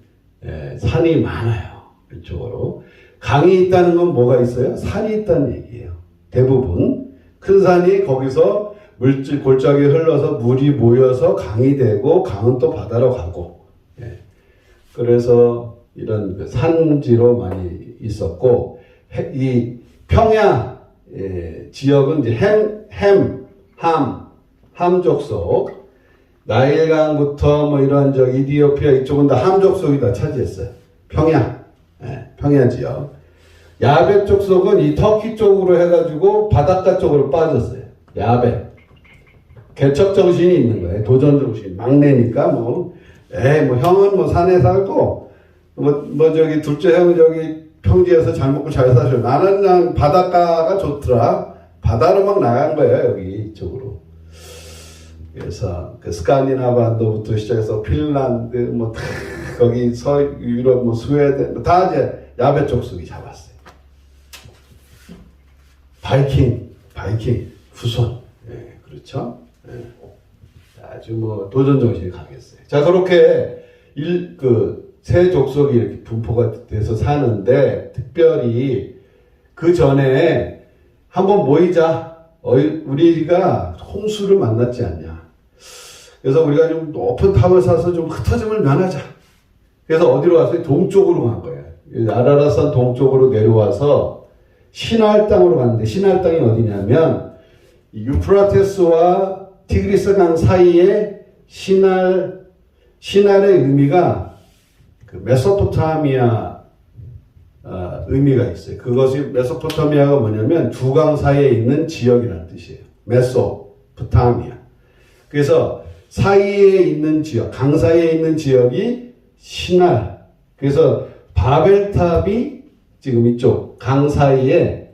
산이 많아요. 이쪽으로. 강이 있다는 건 뭐가 있어요? 산이 있다는 얘기예요. 대부분 큰 산이 거기서 골짜기 흘러서 물이 모여서 강이 되고 강은 또 바다로 가고 그래서 이런 산지로 많이 있었고 이 평야 지역은 이제 함 족속 나일강부터 뭐 이런 이디오피아 이쪽은 다 함 족속이 다 차지했어요. 평야 지역. 야벳 족속은 이 터키 쪽으로 해가지고 바닷가 쪽으로 빠졌어요. 야벳. 개척 정신이 있는 거예요. 도전 정신. 막내니까 형은 산에 살고 둘째 형은 평지에서 잘 먹고 잘 사셔. 나는 그냥 바닷가가 좋더라. 바다로 막 나간 거예요. 여기 이쪽으로. 그래서 스칸디나바 반도부터 시작해서 핀란드 거기 유럽 스웨덴 다 이제 야벳 족속이 잡았어요. 바이킹 후손. 그렇죠? 아주 도전 정신이 강했어요. 자, 그렇게 세 족속이 이렇게 분포가 돼서 사는데 특별히 그 전에 한번 모이자. 우리가 홍수를 만났지 않냐. 그래서 우리가 좀 높은 탑을 사서 좀 흩어짐을 면하자. 그래서 어디로 갔어요? 동쪽으로 간 거예요. 아라랏산 동쪽으로 내려와서 시날 땅으로 갔는데 시날 땅이 어디냐면 유프라테스와 티그리스 강 사이에 시날의 의미가 메소포타미아 의미가 있어요. 그것이 메소포타미아가 뭐냐면 두 강 사이에 있는 지역이라는 뜻이에요. 메소포타미아. 그래서 사이에 있는 지역, 강 사이에 있는 지역이 시날. 그래서 바벨탑이 지금 이쪽 강 사이에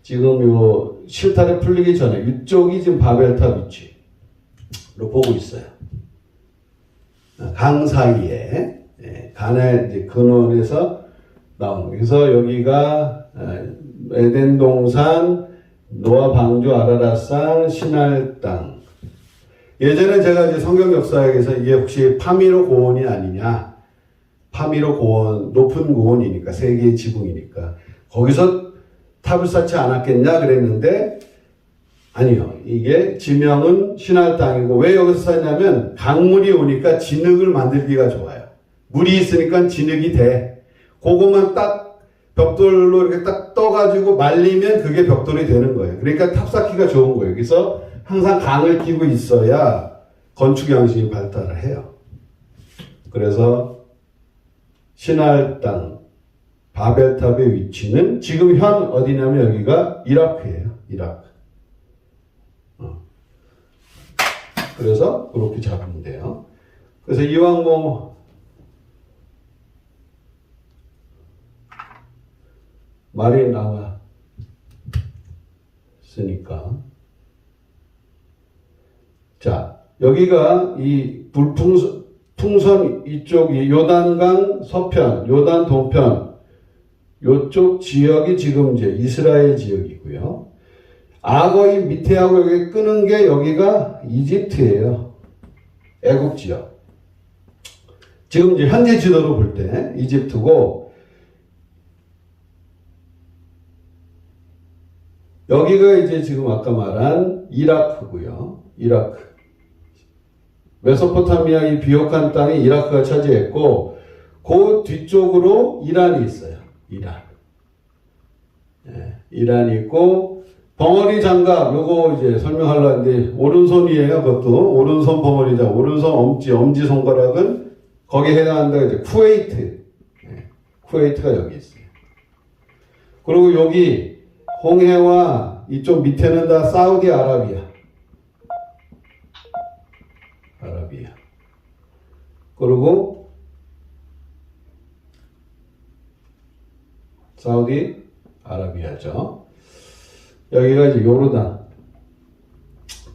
지금 요 실타래 풀리기 전에 이쪽이 지금 바벨탑 위치로 보고 있어요. 강 사이에 간의 이제 근원에서 나오는. 그래서 여기가 에덴 동산, 노아 방주, 아라랏산, 시날 땅. 예전에 제가 이제 성경 역사에서 이게 혹시 파미로 고원이 아니냐? 파미로 고원, 높은 고원이니까 세계의 지붕이니까 거기서 탑을 쌓지 않았겠냐 그랬는데 아니요. 이게 지명은 시날 땅이고 왜 여기서 쌓냐면 강물이 오니까 진흙을 만들기가 좋아요. 물이 있으니까 진흙이 돼. 그거만 딱 벽돌로 이렇게 딱 떠가지고 말리면 그게 벽돌이 되는 거예요. 그러니까 탑 쌓기가 좋은 거예요. 그래서 항상 강을 끼고 있어야 건축 양식이 발달을 해요. 그래서 시날 땅 바벨탑의 위치는 지금 현 어디냐면 여기가 이라크예요. 이라크. 그래서 그렇게 잡으면 돼요. 그래서 이왕 말이 나왔으니까. 자, 여기가 이 풍선 이쪽이 요단강 서편, 요단 동편, 요쪽 지역이 지금 이제 이스라엘 지역이고요. 악어인 밑에하고 여기 끄는 게 여기가 이집트예요. 애국 지역. 지금 이제 현재 지도로 볼 때 이집트고, 여기가 이제 지금 아까 말한 이라크고요. 이라크. 메소포타미아 이 비옥한 땅이 이라크가 차지했고, 그 뒤쪽으로 이란이 있어요. 이란. 네, 이란이 있고, 벙어리 장갑, 요거 이제 설명하려고 하는데, 오른손이에요. 그것도. 오른손 벙어리 장갑, 오른손 엄지손가락은 거기에 해당한다. 이제 쿠웨이트. 네, 쿠웨이트가 여기 있어요. 그리고 여기 홍해와 이쪽 밑에는 다 사우디아라비아. 아라비아. 그리고 사우디아라비아죠. 여기가 이제 요르단.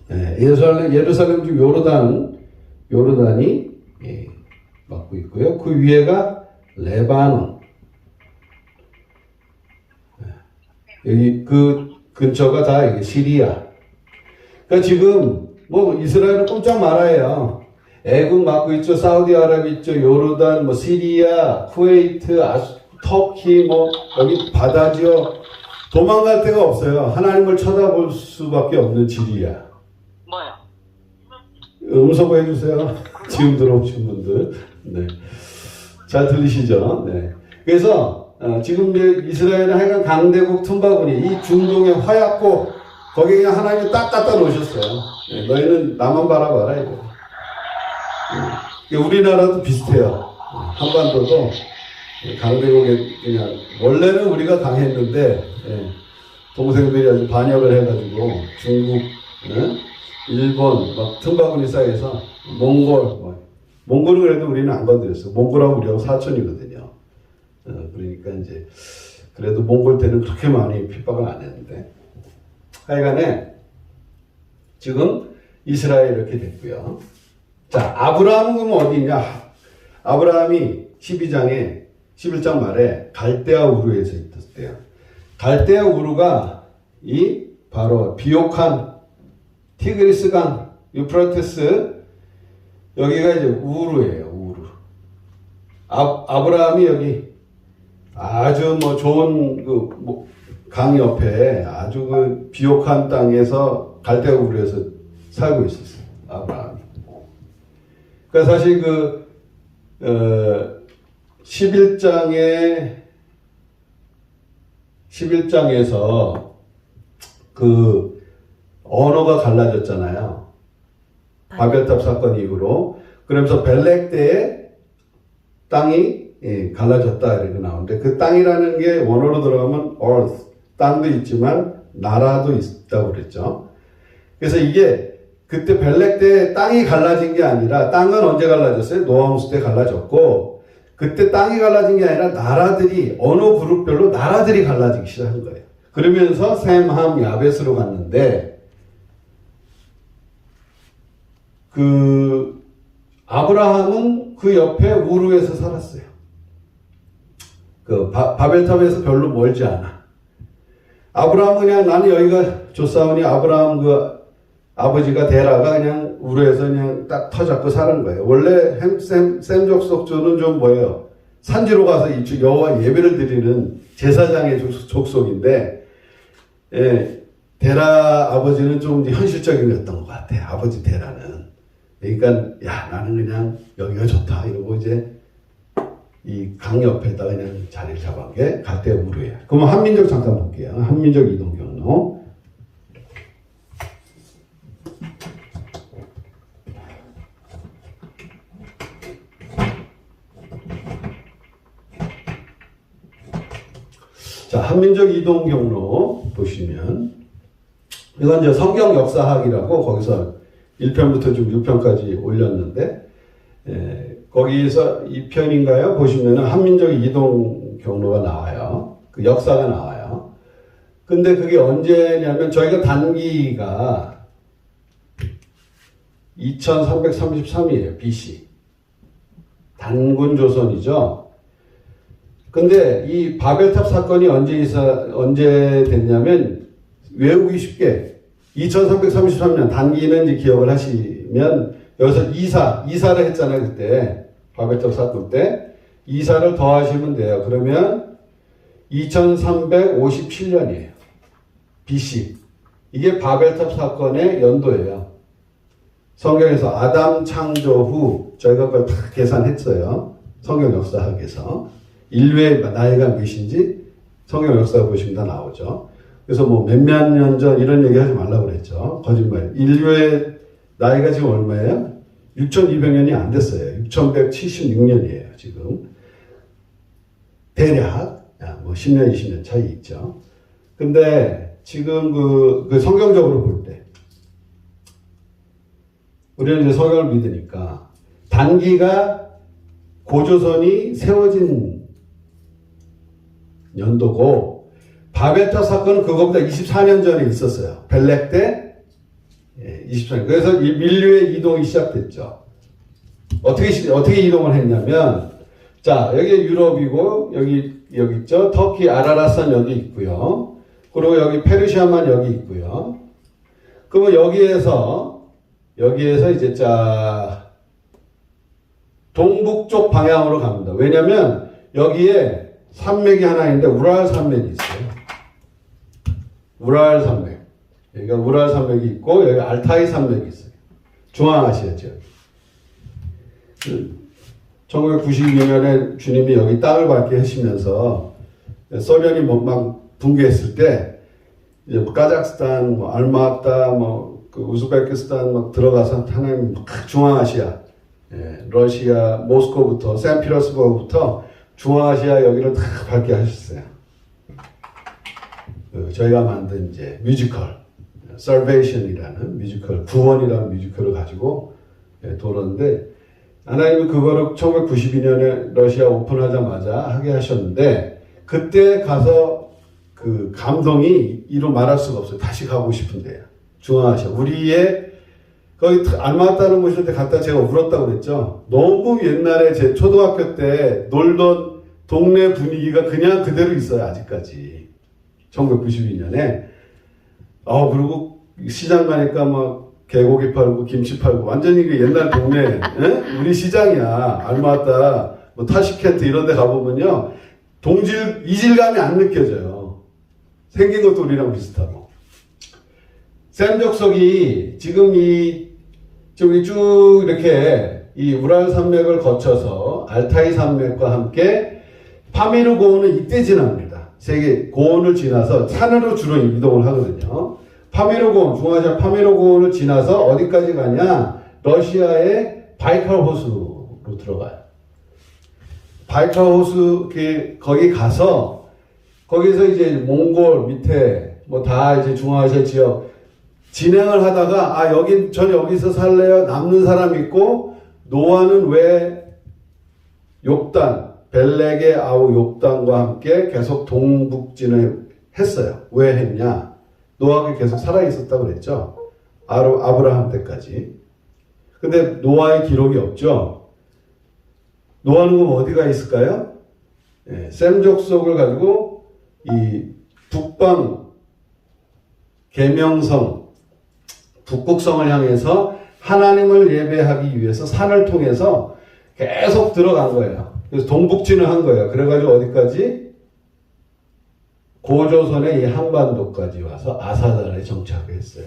네, 예루살렘 중 요르단이 예, 맡고 있고요. 그 위에가 레바논. 네, 여기 그 근처가 다 여기 시리아. 그러니까 지금 뭐 이스라엘은 꼼짝 말아요. 애국 맡고 있죠. 사우디아라비아 있죠. 요르단, 뭐 시리아, 쿠웨이트, 터키, 뭐 여기 바다지요. 도망갈 데가 없어요. 하나님을 쳐다볼 수밖에 없는 지리야. 뭐요? 음소거 해주세요. 지금 들어오신 분들. 네. 잘 들리시죠? 네. 그래서 지금 이제 이스라엘은 하여간 강대국 틈바구니, 이 중동의 화약고 거기에 그냥 하나님이 딱 갖다 놓으셨어요. 네. 너희는 나만 바라봐라 이거. 네. 우리나라도 비슷해요. 한반도도 강대국에 그냥 원래는 우리가 강했는데 예, 동생들이 아주 반역을 해가지고 중국, 예, 일본 막 틈바구니 사이에서 몽골은 그래도 우리는 안 건드렸어요. 몽골하고 우리하고 사촌이거든요. 그러니까 이제 그래도 몽골 때는 그렇게 많이 핍박을 안 했는데 하여간에 지금 이스라엘 이렇게 됐고요. 자, 아브라함은 그럼 어디 있냐? 아브라함이 11장 말에 갈대아 우르에서 있었대요. 갈대아 우르가 이 바로 비옥한 티그리스강, 유프라테스, 여기가 이제 우르예요. 우르. 아브라함이 여기 아주 뭐 좋은 강 옆에 아주 그 비옥한 땅에서 갈대아 우르에서 살고 있었어요. 아브라함이. 그러니까 사실 11장에서 그 언어가 갈라졌잖아요. 바벨탑 사건 이후로. 그러면서 벨렉 때에 땅이 갈라졌다 이렇게 나오는데 그 땅이라는 게 원어로 들어가면 earth, 땅도 있지만 나라도 있다고 그랬죠. 그래서 이게 그때 벨렉 때 땅이 갈라진 게 아니라 땅은 언제 갈라졌어요? 노아홍수 때 갈라졌고 그때 땅이 갈라진 게 아니라 나라들이 어느 그룹별로 나라들이 갈라지기 시작한 거예요. 그러면서 셈, 함, 야벳으로 갔는데 그 아브라함은 그 옆에 우르에서 살았어요. 그 바벨탑에서 별로 멀지 않아. 아브라함은 그냥 나는 여기가 좋사오니 아브라함 그 아버지가 데라가 그냥 우르에서 그냥 딱 터잡고 사는 거예요. 원래 셈 족속주는 좀 뭐예요? 산지로 가서 여호와 예배를 드리는 제사장의 족속인데, 예, 데라 아버지는 좀 현실적이었던 것 같아. 아버지 데라는. 그러니까 야 나는 그냥 여기가 좋다 이러고 이제 이 강 옆에다 그냥 자리를 잡은 게 갈대아 우르예요. 그럼 한민족 잠깐 볼게요. 한민족 이동 경로. 자, 한민족 이동 경로 보시면 이건 이제 성경 역사학이라고 거기서 1편부터 좀 6편까지 올렸는데 거기에서 2편인가요? 보시면은 한민족 이동 경로가 나와요. 그 역사가 나와요. 근데 그게 언제냐면 저희가 단기가 2333이에요. BC. 단군 조선이죠. 근데 이 바벨탑 사건이 언제 됐냐면 외우기 쉽게 2333년 단기는 이제 기억을 하시면 여기서 이사를 했잖아요. 그때 바벨탑 사건 때 이사를 더하시면 돼요. 그러면 2357년이에요. BC. 이게 바벨탑 사건의 연도예요. 성경에서 아담 창조 후 저희가 그걸 다 계산했어요. 성경 역사학에서 인류의 나이가 몇인지 성경 역사 보시면 다 나오죠. 그래서 뭐 몇몇 년 전 이런 얘기 하지 말라고 그랬죠. 거짓말. 인류의 나이가 지금 얼마예요? 6200년이 안 됐어요. 6176년이에요, 지금. 대략, 뭐 10년, 20년 차이 있죠. 근데 지금 그 성경적으로 볼 때, 우리는 이제 성경을 믿으니까, 단기가 고조선이 세워진 연도고, 바벨탑 사건은 그거보다 24년 전에 있었어요. 벨렉 때 24년. 그래서 이 인류의 이동이 시작됐죠. 어떻게 이동을 했냐면, 자, 여기 유럽이고, 여기 있죠. 터키 아라라산 여기 있고요. 그리고 여기 페르시아만 여기 있고요. 그러면 여기에서 이제 동북쪽 방향으로 갑니다. 왜냐면 여기에 산맥이 하나 있는데 우랄 산맥이 있어요. 우랄 산맥. 여기가 우랄 산맥이 있고 여기 알타이 산맥이 있어요. 중앙아시아죠. 1992년에 주님이 여기 땅을 밟게 하시면서 소련이 막 붕괴했을 때 이제 뭐 카자흐스탄, 뭐 알마타, 그 우즈베키스탄 막 들어가서 하나님 중앙아시아, 러시아, 모스크바부터 샌피터스버그부터 중앙아시아 여기를 다 밟게 하셨어요. 저희가 만든 이제 뮤지컬, Salvation이라는 뮤지컬, 구원이라는 뮤지컬을 가지고 돌았는데 하나님은 그거를 1992년에 러시아 오픈하자마자 하게 하셨는데 그때 가서 그 감동이 이루 말할 수가 없어요. 다시 가고 싶은데요. 중앙아시아. 우리의 거기 알마타는 모실 때 갔다 제가 울었다고 그랬죠. 너무 옛날에 제 초등학교 때 놀던 동네 분위기가 그냥 그대로 있어요. 아직까지. 1992년에. 그리고 시장 가니까 막 개고기 팔고 김치 팔고 완전히 그 옛날 동네 우리 시장이야. 알마타 뭐 타시켄트 이런 데 가보면요. 이질감이 안 느껴져요. 생긴 것도 우리랑 비슷하고. 샘족속이 지금 저기 쭉 이렇게 이 우랄 산맥을 거쳐서 알타이 산맥과 함께 파미르 고원은 이때 지납니다. 세계 고원을 지나서 산으로 주로 이동을 하거든요. 파미르 고원, 중앙아시아 파미르 고원을 지나서 어디까지 가냐? 러시아의 바이칼 호수로 들어가요. 바이칼 호수 거기 가서 거기서 이제 몽골 밑에 뭐 다 이제 중앙아시아 지역 진행을 하다가 전 여기서 살래요. 남는 사람 있고 노아는 왜 벨렉의 아우 욥단과 함께 계속 동북진을 했어요. 왜 했냐? 노아가 계속 살아 있었다고 그랬죠. 아브라함 때까지. 근데 노아의 기록이 없죠. 노아는 그럼 어디가 있을까요? 셈 족속을 가지고 이 북방 계명성 북극성을 향해서 하나님을 예배하기 위해서 산을 통해서 계속 들어간 거예요. 그래서 동북진을 한 거예요. 그래가지고 어디까지? 고조선의 이 한반도까지 와서 아사달에 정착을 했어요.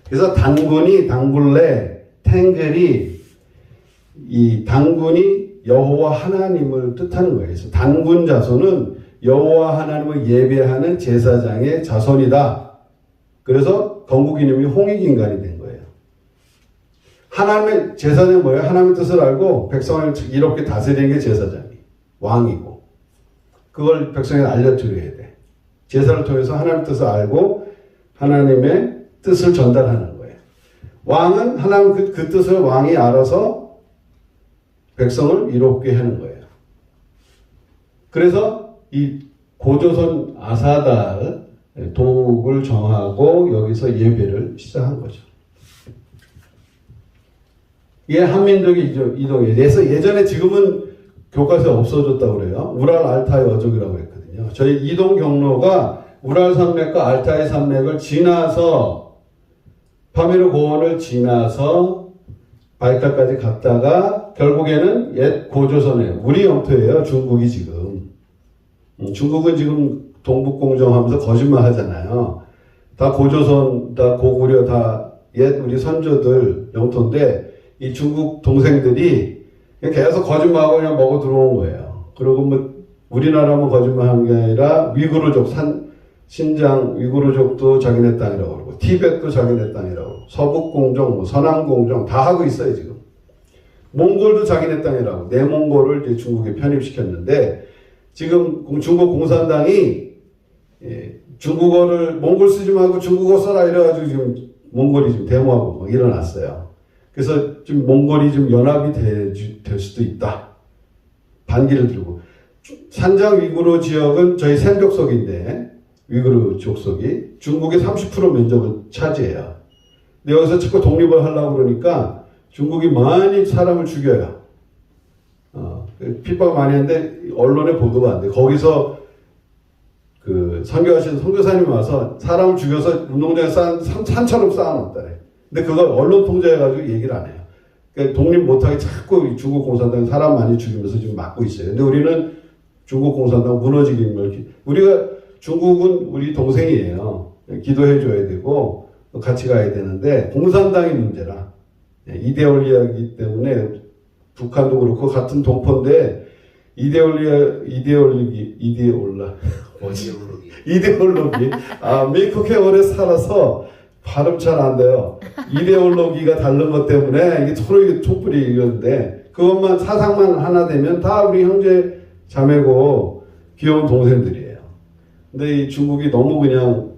그래서 단군레, 탱글이 이 단군이 여호와 하나님을 뜻하는 거예요. 그래서 단군 자손은 여호와 하나님을 예배하는 제사장의 자손이다. 그래서 건국 이름이 홍익인간이 된 거예요. 하나님의 제사장은 뭐예요? 하나님의 뜻을 알고 백성을 이롭게 다스리는 게 제사장이 왕이고 그걸 백성에게 알려드려야 돼. 제사를 통해서 하나님의 뜻을 알고 하나님의 뜻을 전달하는 거예요. 왕은 하나님 그 뜻을 왕이 알아서 백성을 이롭게 하는 거예요. 그래서 이 고조선 아사달 동국을 정하고 여기서 예배를 시작한 거죠. 이게 한민족의 이동이에요. 그래서 예전에 지금은 교과서에 없어졌다고 그래요. 우랄 알타이 어족이라고 했거든요. 저희 이동 경로가 우랄 산맥과 알타이 산맥을 지나서 파미르 고원을 지나서 바이칼까지 갔다가 결국에는 옛 고조선에 우리 영토예요. 중국이 지금. 중국은 지금 동북공정하면서 거짓말 하잖아요. 다 고조선, 다 고구려, 다 옛 우리 선조들 영토인데 이 중국 동생들이 그냥 계속 거짓말하고 그냥 먹어 들어온 거예요. 그리고 뭐 우리나라만 거짓말하는 게 아니라 위구르족 신장 위구르족도 자기네 땅이라고 그러고 티벳도 자기네 땅이라고 그러고 서북공정, 뭐 서남공정 다 하고 있어요 지금. 몽골도 자기네 땅이라고 내몽골을 이제 중국에 편입시켰는데 지금 중국 공산당이 중국어를 몽골 쓰지 말고 중국어 써라 이래가지고 지금 몽골이 지금 데모하고 막 일어났어요. 그래서 지금 몽골이 좀 연합이 될 수도 있다. 반기를 들고. 산장 위구르 지역은 저희 샘 족속인데 위구르 족속이 중국의 30% 면적을 차지해요. 근데 여기서 자꾸 독립을 하려고 그러니까 중국이 많이 사람을 죽여요. 핍박 많이 했는데 언론에 보도가 안 돼. 거기서 그 선교하시는 선교사님이 와서 사람을 죽여서 운동장에 산처럼 쌓아놨다래. 근데 그걸 언론 통제해가지고 얘기를 안 해요. 그러니까 독립 못하게 자꾸 중국 공산당이 사람 많이 죽이면서 지금 막고 있어요. 근데 우리는 중국 공산당 무너지기를 우리가 중국은 우리 동생이에요. 기도해줘야 되고 같이 가야 되는데 공산당이 문제라. 이데올리아이기 때문에 북한도 그렇고 같은 동포인데 이데올로기. 미국에 오래 살아서 발음 잘 안 돼요. 이데올로기가 다른 것 때문에 이게 서로 이게 촛불이 이건데 그것만 사상만 하나 되면 다 우리 형제 자매고 귀여운 동생들이에요. 근데 이 중국이 너무 그냥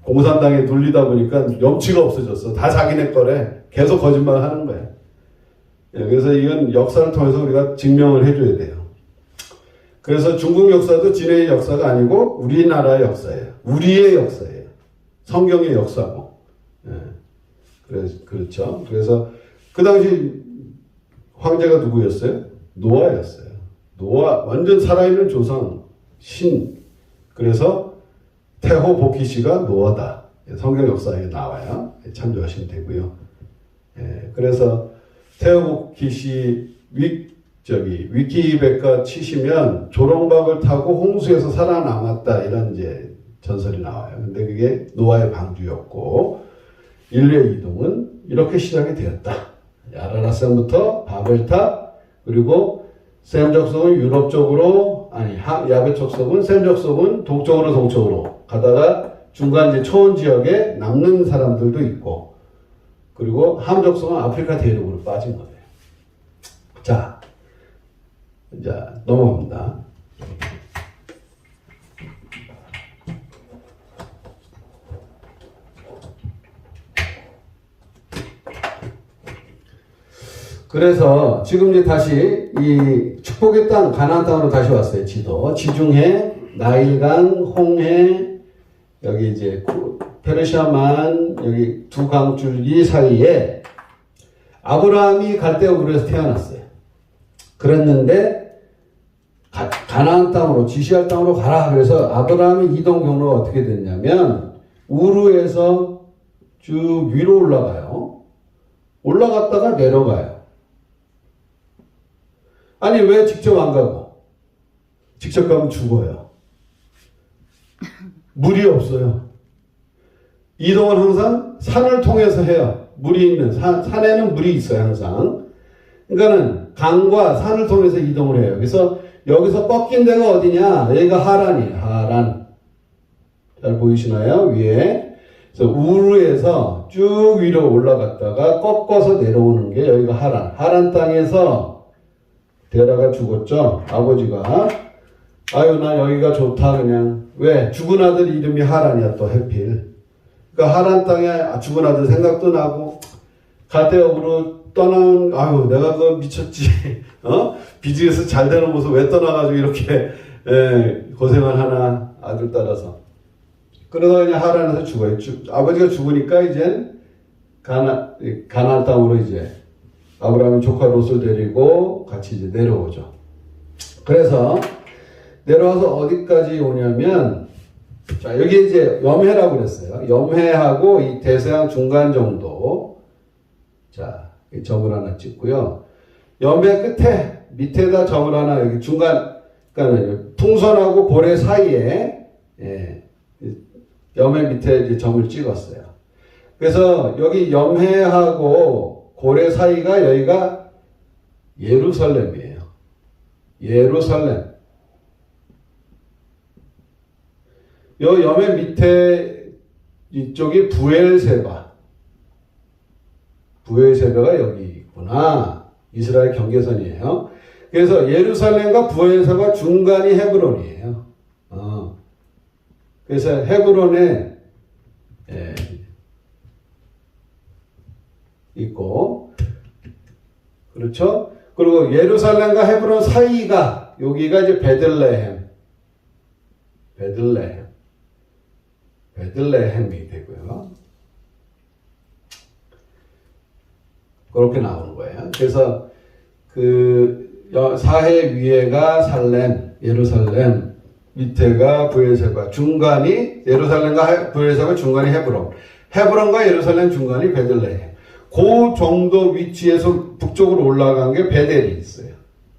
공산당에 눌리다 보니까 염치가 없어졌어. 다 자기네 거래. 계속 거짓말 하는 거예요. 그래서 이건 역사를 통해서 우리가 증명을 해줘야 돼요. 그래서 중국 역사도 지네의 역사가 아니고 우리나라의 역사예요. 우리의 역사예요. 성경의 역사고. 그렇죠. 그래서 그 당시 황제가 누구였어요? 노아였어요. 노아, 완전 살아있는 조상, 신. 그래서 태호 복희씨가 노아다. 성경 역사에 나와요. 참조하시면 되고요. 그래서 태호 복희씨 위키백과 치시면 조롱박을 타고 홍수에서 살아남았다 이런 이제 전설이 나와요. 근데 그게 노아의 방주였고 인류의 이동은 이렇게 시작이 되었다. 아라라산부터 바벨탑 그리고 셈 족속은 유럽 쪽으로 야벳 족속은 셈 족속은 동쪽으로 가다가 중간 이제 초원 지역에 남는 사람들도 있고 그리고 함 족속은 아프리카 대륙으로 빠진 거예요. 자, 이제 넘어갑니다. 그래서 지금 이제 다시 이 축복의 땅 가나안 땅으로 다시 왔어요. 지중해, 나일강, 홍해 여기 이제 페르시아만 여기 두 강줄기 사이에 아브라함이 갈대우르에서 태어났어요. 그랬는데 가나안 땅으로 지시할 땅으로 가라. 그래서 아브라함의 이동 경로가 어떻게 됐냐면 우르에서 쭉 위로 올라가요. 올라갔다가 내려가요. 아니 왜 직접 안 가고? 직접 가면 죽어요. 물이 없어요. 이동은 항상 산을 통해서 해요. 물이 있는 산에는 물이 있어요 항상. 그러니까는 강과 산을 통해서 이동을 해요. 그래서 여기서 꺾인 데가 어디냐? 여기가 하란이에요. 하란. 잘 보이시나요? 위에. 그래서 우르에서 쭉 위로 올라갔다가 꺾어서 내려오는 게 여기가 하란. 하란 땅에서 데라가 죽었죠. 아버지가. 아유 나 여기가 좋다 그냥. 왜? 죽은 아들 이름이 하란이야 또 해필. 그러니까 하란 땅에 죽은 아들 생각도 나고 갈대역으로 떠나온 아유 내가 그거 미쳤지. 비즈니스 잘 되는 모습 왜 떠나가지고 이렇게 고생을 하나 아들 따라서. 그러다 그냥 하란에서 죽어요. 아버지가 죽으니까 이제 가나안 땅으로 이제 아브라함이 조카 롯을 데리고 같이 이제 내려오죠. 그래서 내려와서 어디까지 오냐면 자, 여기 이제 염해라고 그랬어요. 염해하고 이 대서양 중간 정도. 자, 점을 하나 찍고요. 염해 끝에, 밑에다 점을 하나 여기 중간, 그러니까 풍선하고 고래 사이에, 예, 염해 밑에 이제 점을 찍었어요. 그래서 여기 염해하고 고래 사이가 여기가 예루살렘이에요. 예루살렘. 요 염해 밑에 이쪽이 부엘세바. 부엘세바가 여기 있구나. 이스라엘 경계선이에요. 그래서 예루살렘과 부엘세바 중간이 헤브론이에요. 그래서 헤브론에 있고, 그렇죠? 그리고 예루살렘과 헤브론 사이가 여기가 이제 베들레헴이 되고요. 그렇게 나오는 거예요. 그래서 그 사해 위에가 살렘, 예루살렘, 밑에가 부엘세바, 중간이 예루살렘과 부엘세바 중간이 헤브론과 예루살렘 중간이 베들레헴. 그 정도 위치에서 북쪽으로 올라간 게 베델이 있어요.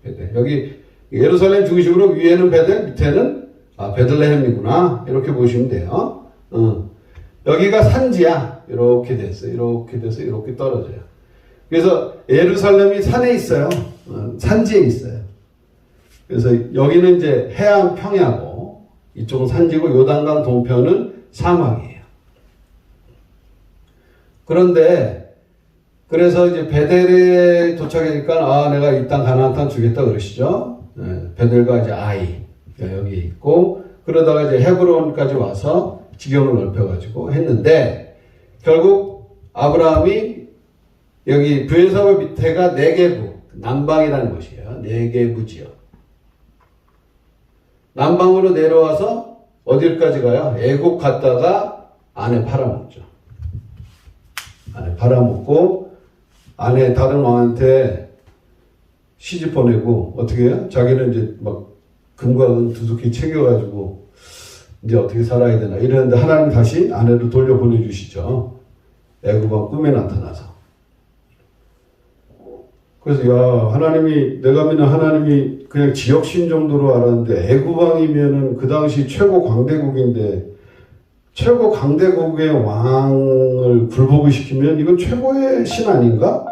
베델. 여기 예루살렘 중심으로 위에는 베델, 밑에는 베들레헴이구나. 이렇게 보시면 돼요. 여기가 산지야. 이렇게 됐어요. 이렇게 돼서 이렇게 떨어져요. 그래서 예루살렘이 산에 있어요. 산지에 있어요. 그래서 여기는 이제 해안 평야고, 이쪽은 산지고, 요단강 동편은 사막이에요. 그런데, 그래서 이제 베델에 도착하니까, 내가 이 땅 가나안 땅 주겠다 그러시죠? 네, 베델과 이제 아이, 여기 있고, 그러다가 이제 헤브론까지 와서 지경을 넓혀가지고 했는데, 결국 아브라함이 여기 부엘세바 밑에가 네게부, 남방이라는 곳이에요. 네게부 지역. 남방으로 내려와서 어디까지 가요? 애국 갔다가 아내 팔아먹죠. 아내 팔아먹고 아내 다른 왕한테 시집 보내고 어떻게 해요? 자기는 이제 막 금과 은 두둑히 챙겨가지고 이제 어떻게 살아야 되나 이러는데 하나님 다시 아내를 돌려보내주시죠. 애국왕 꿈에 나타나서. 그래서 하나님이 내가 믿는 하나님이 그냥 지역신 정도로 알았는데 애국왕이면은 그 당시 최고 강대국인데 최고 강대국의 왕을 굴복을 시키면 이건 최고의 신 아닌가?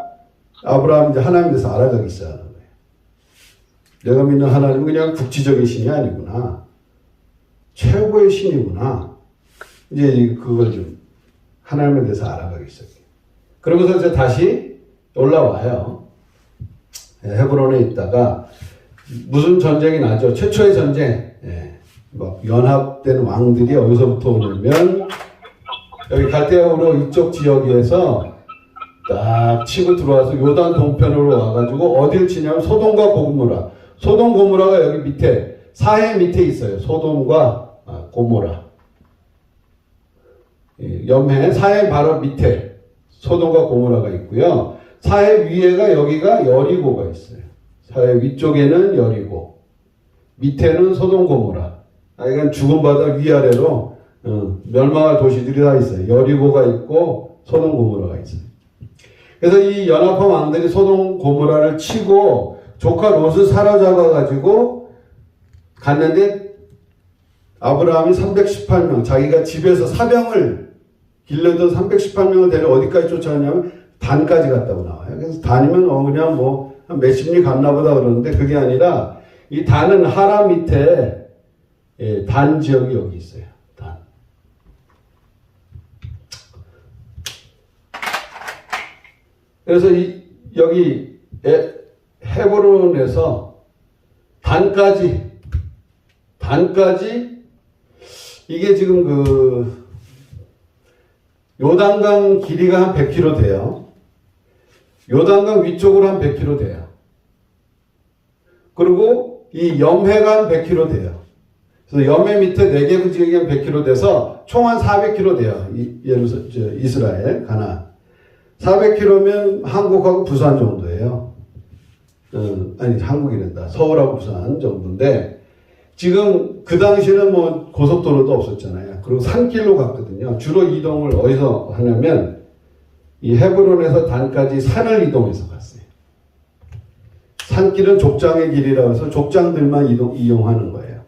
아브라함이 이제 하나님에 대해서 알아가기 시작하는 거예요. 내가 믿는 하나님은 그냥 국지적인 신이 아니구나. 최고의 신이구나. 이제 그걸 좀 하나님에 대해서 알아가기 시작해요. 그러고서 이제 다시 올라와요. 헤브론에 있다가 무슨 전쟁이 나죠? 최초의 전쟁. 막 연합된 왕들이 어디서부터 오냐면 여기 갈대아우로 이쪽 지역에서 딱 치고 들어와서 요단 동편으로 와가지고 어딜 치냐면 소돔과 고모라. 소돔 고모라가 여기 밑에 사해 밑에 있어요. 소돔과 고모라. 염해 사해 바로 밑에 소돔과 고모라가 있고요. 사해 위에가 여기가 여리고가 있어요. 사해 위쪽에는 여리고, 밑에는 소돔 고모라. 이건 죽은 바다 위아래로 멸망할 도시들이 다 있어요. 여리고가 있고 소돔 고모라가 있어요. 그래서 이 연합한 왕들이 소돔 고모라를 치고 조카 롯을 사로잡아가지고 갔는데 아브라함이 318명, 자기가 집에서 사병을 길러던 318명을 데려 어디까지 쫓아갔냐면 단까지 갔다고 나와요. 그래서 단이면 그냥 뭐 한 몇십 리 갔나 보다 그러는데 그게 아니라 이 단은 하라 밑에 단 지역이 여기 있어요. 단. 그래서 여기 헤브론에서 단까지 이게 지금 요단강 길이가 한 100km 돼요. 요단강 위쪽으로 한 100km 돼요. 그리고 이 염해가 한 100km 돼요. 그래서 염해 밑에 네게부 지역이 한 100km 돼서 총 한 400km 돼요. 이스라엘, 가나안. 400km면 한국하고 부산 정도예요. 아니, 한국이란다. 서울하고 부산 정도인데, 지금 그 당시에는 뭐 고속도로도 없었잖아요. 그리고 산길로 갔거든요. 주로 이동을 어디서 하냐면 이 헤브론에서 단까지 산을 이동해서 갔어요. 산길은 족장의 길이라고 해서 족장들만 이용하는 거예요.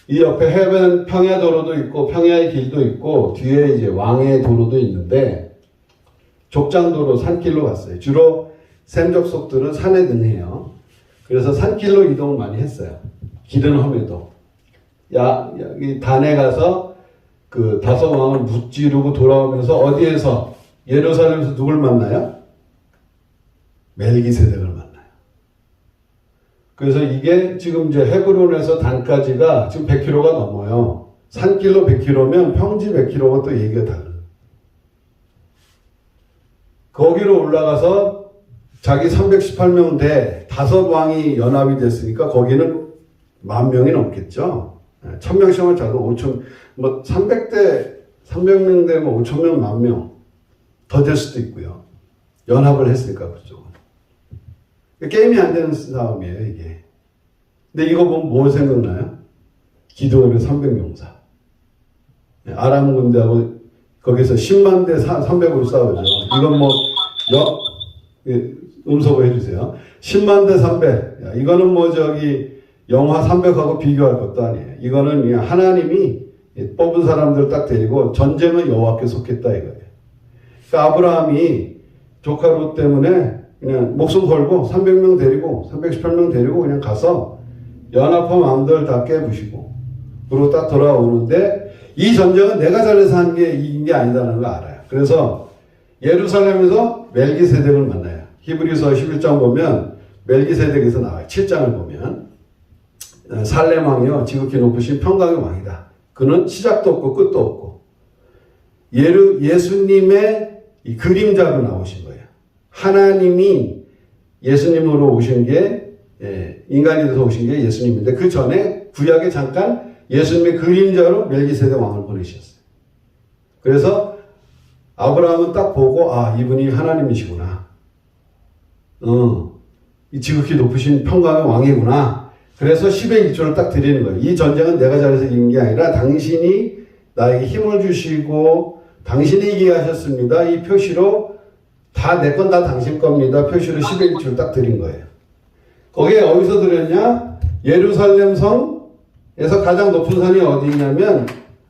이 옆에 해변 평야도로도 있고 평야의 길도 있고 뒤에 이제 왕의 도로도 있는데 족장도로 산길로 갔어요. 주로 셈족속들은 산에 등해요. 그래서 산길로 이동을 많이 했어요. 길은 험해도. 이 단에 가서 그 다섯 왕을 무찌르고 돌아오면서 어디에서 예루살렘에서 누굴 만나요? 멜기세덱을 만나요. 그래서 이게 지금 이제 헤브론에서 단까지가 지금 100km가 넘어요. 산길로 100km면 평지 100km가 또 얘기가 달라요. 거기로 올라가서 자기 318명 대 다섯 왕이 연합이 됐으니까 거기는 10,000명이 넘겠죠. 1,000명씩만 잡아도 5천, 뭐 300명 되면 5,000명, 10,000명 더 될 수도 있고요. 연합을 했으니까 그쪽은. 게임이 안 되는 싸움이에요, 이게. 근데 이거 보면 뭐 생각나요? 기드온의 300용사. 아람 군대하고 거기서 10만 대 300으로 싸우죠. 이건 뭐, 음소거 해주세요. 10만 대 300. 야, 이거는 뭐 영화 300하고 비교할 것도 아니에요. 이거는 그냥 하나님이 뽑은 사람들 딱 데리고 전쟁은 여호와께 속했다 이거예요. 그러니까 아브라함이 조카 롯 때문에 그냥 목숨 걸고 300명 데리고 318명 데리고 그냥 가서 연합한 왕들 다 깨부시고 그리고 딱 돌아오는데 이 전쟁은 내가 잘해서 한 게 이긴 게 아니다는 걸 알아요. 그래서 예루살렘에서 멜기세덱을 만나요. 히브리서 11장 보면 멜기세덱에서 나와요. 7장을 보면 살렘 왕이요 지극히 높으신 평강의 왕이다. 그는 시작도 없고 끝도 없고 예수님의 이 그림자로 나오신 거예요. 하나님이 예수님으로 오신 게 인간이 돼서 오신 게 예수님인데 그 전에 구약에 잠깐 예수님의 그림자로 멜기세덱 왕을 보내셨어요. 그래서 아브라함은 딱 보고 이분이 하나님이시구나. 이 지극히 높으신 평강의 왕이구나. 그래서 10의 1조를 딱 드리는 거예요. 이 전쟁은 내가 잘해서 이긴 게 아니라 당신이 나에게 힘을 주시고 당신이 이기게 하셨습니다. 이 표시로 다 내 건 다 당신 겁니다. 표시로 10의 1조를 딱 드린 거예요. 거기에 어디서 드렸냐? 예루살렘 성에서 가장 높은 산이 어디냐면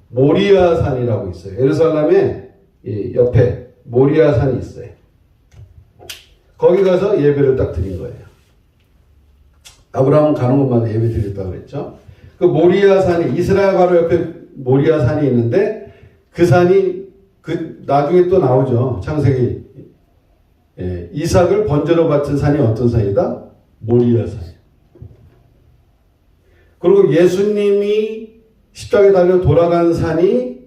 모리아 산이라고 있어요. 예루살렘의 옆에 모리아 산이 있어요. 거기 가서 예배를 딱 드린 거예요. 아브라함은 가는 곳마다 예배 드렸다고 그랬죠. 그 모리아 산이 이스라엘 바로 옆에 모리아 산이 있는데 그 산이 나중에 또 나오죠. 창세기. 이삭을 번제로 바친 산이 어떤 산이다? 모리아 산. 그리고 예수님이 십자가에 달려 돌아간 산이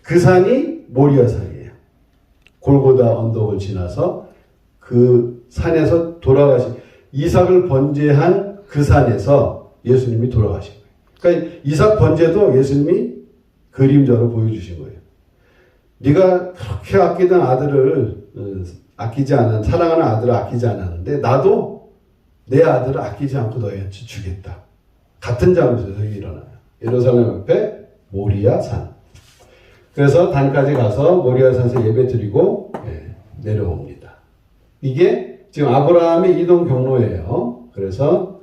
그 산이 모리아 산이에요. 골고다 언덕을 지나서 그 산에서 돌아가신 이삭을 번제한 그 산에서 예수님이 돌아가신 거예요. 그러니까 이삭 번제도 예수님이 그림자로 보여주신 거예요. 네가 그렇게 아끼던 아들을 아끼지 않은 사랑하는 아들을 아끼지 않았는데 나도 내 아들을 아끼지 않고 너희한테 주겠다. 같은 장소에서 일어나요. 예루살렘 옆에 모리아 산. 그래서 단까지 가서 모리아 산에서 예배 드리고 내려옵니다. 이게 지금 아브라함의 이동 경로예요. 그래서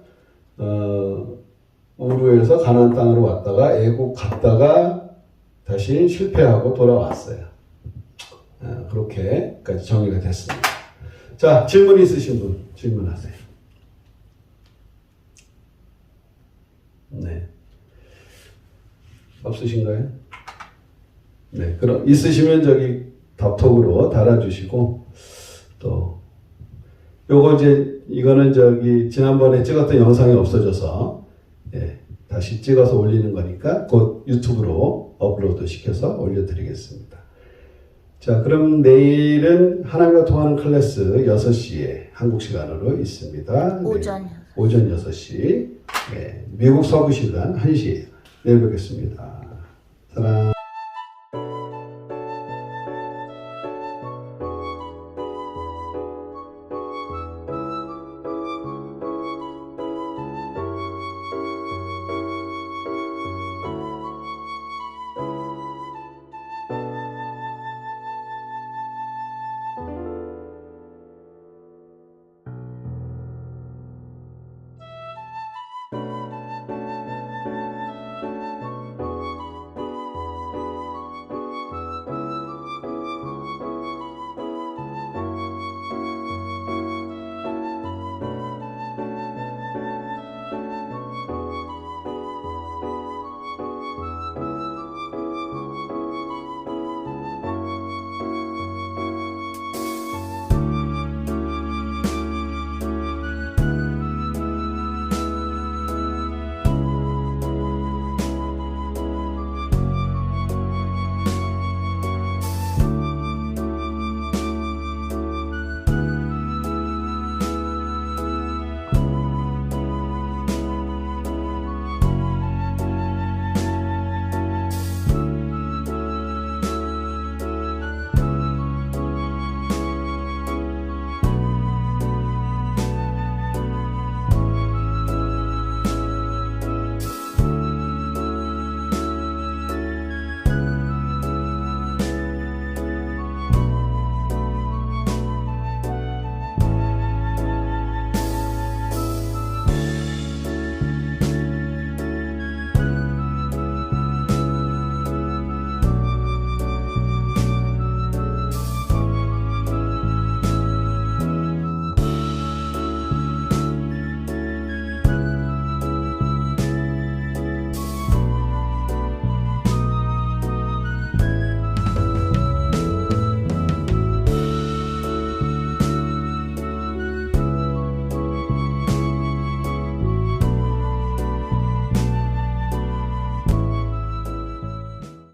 우르에서 가나안 땅으로 왔다가 애국 갔다가 다시 실패하고 돌아왔어요. 그렇게까지 정리가 됐습니다. 자, 질문 있으신 분 질문하세요. 네. 없으신가요? 네. 그럼 있으시면 답톡으로 달아주시고 또 요거 이거는 지난번에 찍었던 영상이 없어져서 다시 찍어서 올리는 거니까 곧 유튜브로 업로드 시켜서 올려드리겠습니다. 자, 그럼 내일은 하나님과 통하는 클래스 6시에 한국 시간으로 있습니다. 오전 6시. 미국 서부 시간 1시에 내일 뵙겠습니다. 사랑.